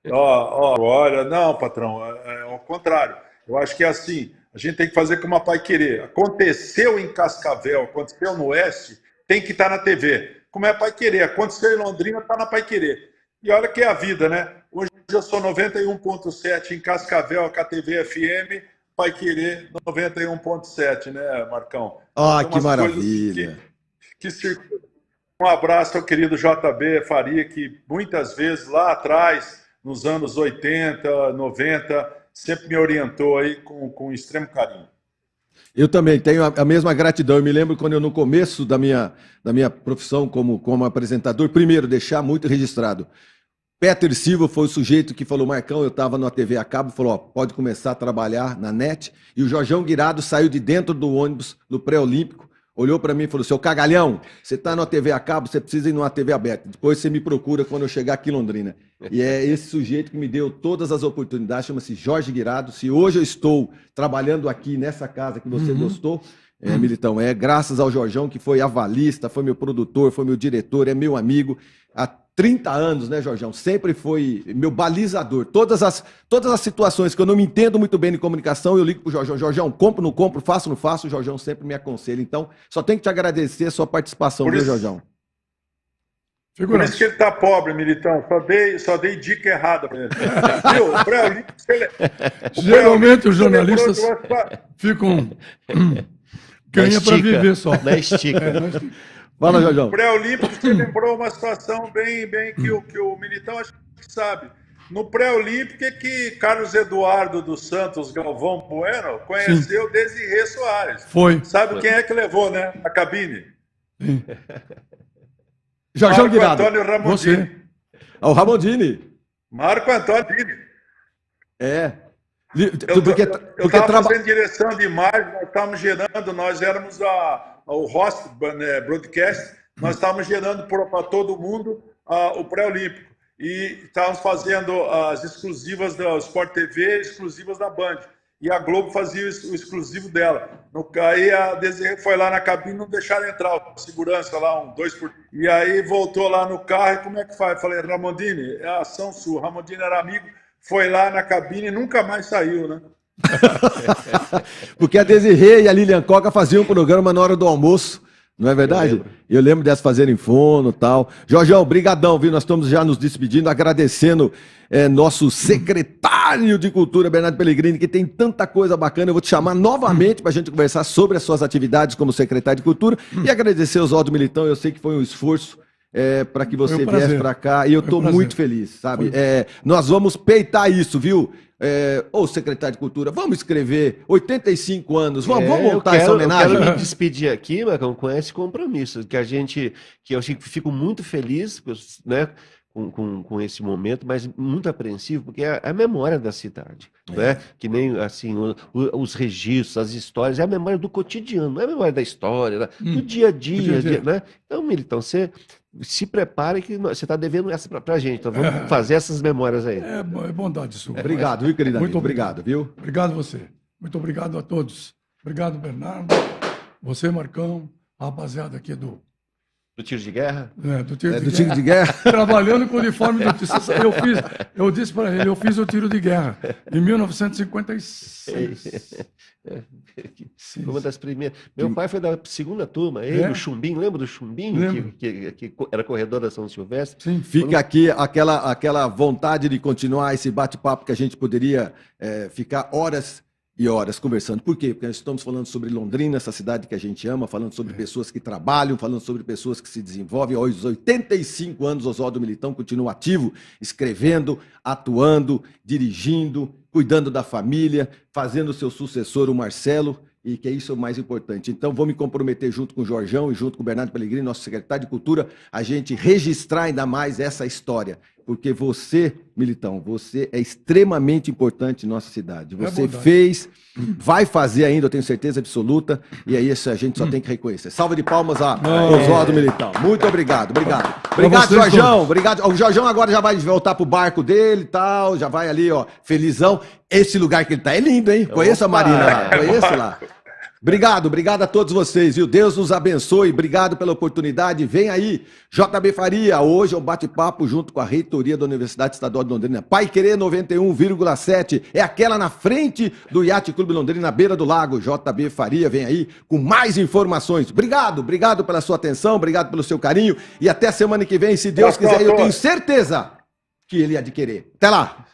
Olha, não, patrão, é ao contrário. Eu acho que é assim, a gente tem que fazer com uma Paiquerê. Aconteceu em Cascavel, aconteceu no Oeste, tem que estar na TV. Como é Paiquerê? Aconteceu em Londrina, está na Paiquerê. E olha que é a vida, né? Hoje eu sou 91.7 em Cascavel, com a TV FM, Paiquerê 91.7, né, Marcão? Ah, que maravilha. Que circuito. Um abraço ao querido JB Faria, que muitas vezes lá atrás, nos anos 80, 90, sempre me orientou aí com extremo carinho. Eu também tenho a mesma gratidão. Eu me lembro quando eu, no começo da minha profissão como apresentador, primeiro, deixar muito registrado. Peter Silva foi o sujeito que falou, Marcão, eu estava na TV a cabo, falou, ó, pode começar a trabalhar na NET. E o Jorjão Guirado saiu de dentro do ônibus, do pré-olímpico, olhou para mim e falou, seu cagalhão, você está na TV a cabo, você precisa ir numa TV aberta. Depois você me procura quando eu chegar aqui em Londrina. E é esse sujeito que me deu todas as oportunidades, chama-se Jorge Guirado. Se hoje eu estou trabalhando aqui nessa casa que você gostou, Militão, é graças ao Jorjão, que foi avalista, foi meu produtor, foi meu diretor, é meu amigo. Há 30 anos, né, Jorjão? Sempre foi meu balizador. Todas as situações que eu não me entendo muito bem de comunicação, eu ligo pro Jorjão. Jorjão, compro, não compro, faço, não faço. O Jorjão sempre me aconselha. Então, só tenho que te agradecer a sua participação, viu, Jorjão? Por isso que ele tá pobre, Militão. Só dei dica errada para ele. Viu? O pré-olímpico... Geralmente os jornalistas ficam... ganha para viver só. Na estica. Fala, Jorjão. O pré-olímpico, você lembrou uma situação bem que o Militão acho que sabe. No pré-olímpico é que Carlos Eduardo dos Santos Galvão Bueno conheceu Desirê Soares. Foi. Sabe quem é que levou, né? A cabine? Sim. Jorjão Marco Guirado. Antônio Ramondini. Você. O Ramondini. Marco Antônio Ramondini. É. Eu estava fazendo direção de imagem, nós estávamos gerando, nós éramos o host broadcast, nós estávamos gerando para todo mundo o pré-olímpico. E estávamos fazendo as exclusivas da Sport TV, exclusivas da Band. E a Globo fazia o exclusivo dela. Aí a Desirê foi lá na cabine, não deixaram entrar, o segurança lá, 2 por... E aí voltou lá no carro, e como é que faz? Eu falei, Ramondini, é a ação sua. Ramondini era amigo, foi lá na cabine e nunca mais saiu, né? Porque a Desirê e a Lilian Coca faziam um programa na hora do almoço, não é verdade? Eu lembro dessas fazerem fono e tal. Jorjão, brigadão, viu? Nós estamos já nos despedindo, agradecendo nosso secretário de Cultura, Bernardo Pellegrini, que tem tanta coisa bacana. Eu vou te chamar novamente para a gente conversar sobre as suas atividades como secretário de Cultura e agradecer ao Oswaldo Militão. Eu sei que foi um esforço para que você viesse para cá e eu estou muito feliz, sabe? Nós vamos peitar isso, viu? Ô secretário de Cultura, vamos escrever 85 anos, vamos montar essa homenagem. Eu quero me despedir aqui, Marcão, com esse compromisso, que eu fico muito feliz, né, com esse momento, mas muito apreensivo, porque é a memória da cidade, né? Que nem assim, os registros, as histórias, é a memória do cotidiano, não é a memória da história, do dia a dia, né? Então, Militão, você se prepare que você está devendo essa para a gente, então vamos fazer essas memórias aí. É bondade sua. Obrigado, viu, querido? Muito obrigado, viu? Obrigado você. Muito obrigado a todos. Obrigado, Bernardo. Você, Marcão, a rapaziada aqui do tiro de guerra? Do tiro de guerra. Trabalhando com o uniforme do tiro. Eu disse para ele, eu fiz o tiro de guerra em 1956. Foi uma das primeiras. Meu pai foi da segunda turma, ele, o Chumbinho, lembra do Chumbinho, que era corredor da São Silvestre? Sim. Fica aqui aquela vontade de continuar esse bate-papo que a gente poderia ficar horas e horas conversando. Por quê? Porque nós estamos falando sobre Londrina, essa cidade que a gente ama, falando sobre pessoas que trabalham, falando sobre pessoas que se desenvolvem. Aos 85 anos, Oswaldo Militão continua ativo, escrevendo, atuando, dirigindo, cuidando da família, fazendo o seu sucessor, o Marcelo, e que é isso o mais importante. Então, vou me comprometer junto com o Jorjão e junto com o Bernardo Pellegrini, nosso secretário de Cultura, a gente registrar ainda mais essa história. porque você, Militão, você é extremamente importante em nossa cidade. Você verdade. fez, vai fazer ainda, eu tenho certeza absoluta, e aí isso a gente só tem que reconhecer. Salva de palmas a Oswaldo Militão. Muito obrigado, obrigado. Obrigado, vocês Jorjão. todos. Obrigado. O Jorjão agora já vai voltar pro barco dele e tal, já vai ali, ó, felizão. Esse lugar que ele tá é lindo, hein? Conheço a Marina lá, conheço lá. Obrigado a todos vocês, viu? Deus nos abençoe, obrigado pela oportunidade. Vem aí, JB Faria, hoje é um bate-papo junto com a reitoria da Universidade Estadual de Londrina. Pai Querer 91,7, é aquela na frente do Yacht Clube Londrina, na beira do lago. JB Faria vem aí com mais informações. Obrigado pela sua atenção, obrigado pelo seu carinho e até semana que vem, se Deus quiser, eu tenho certeza que ele há de querer. Até lá!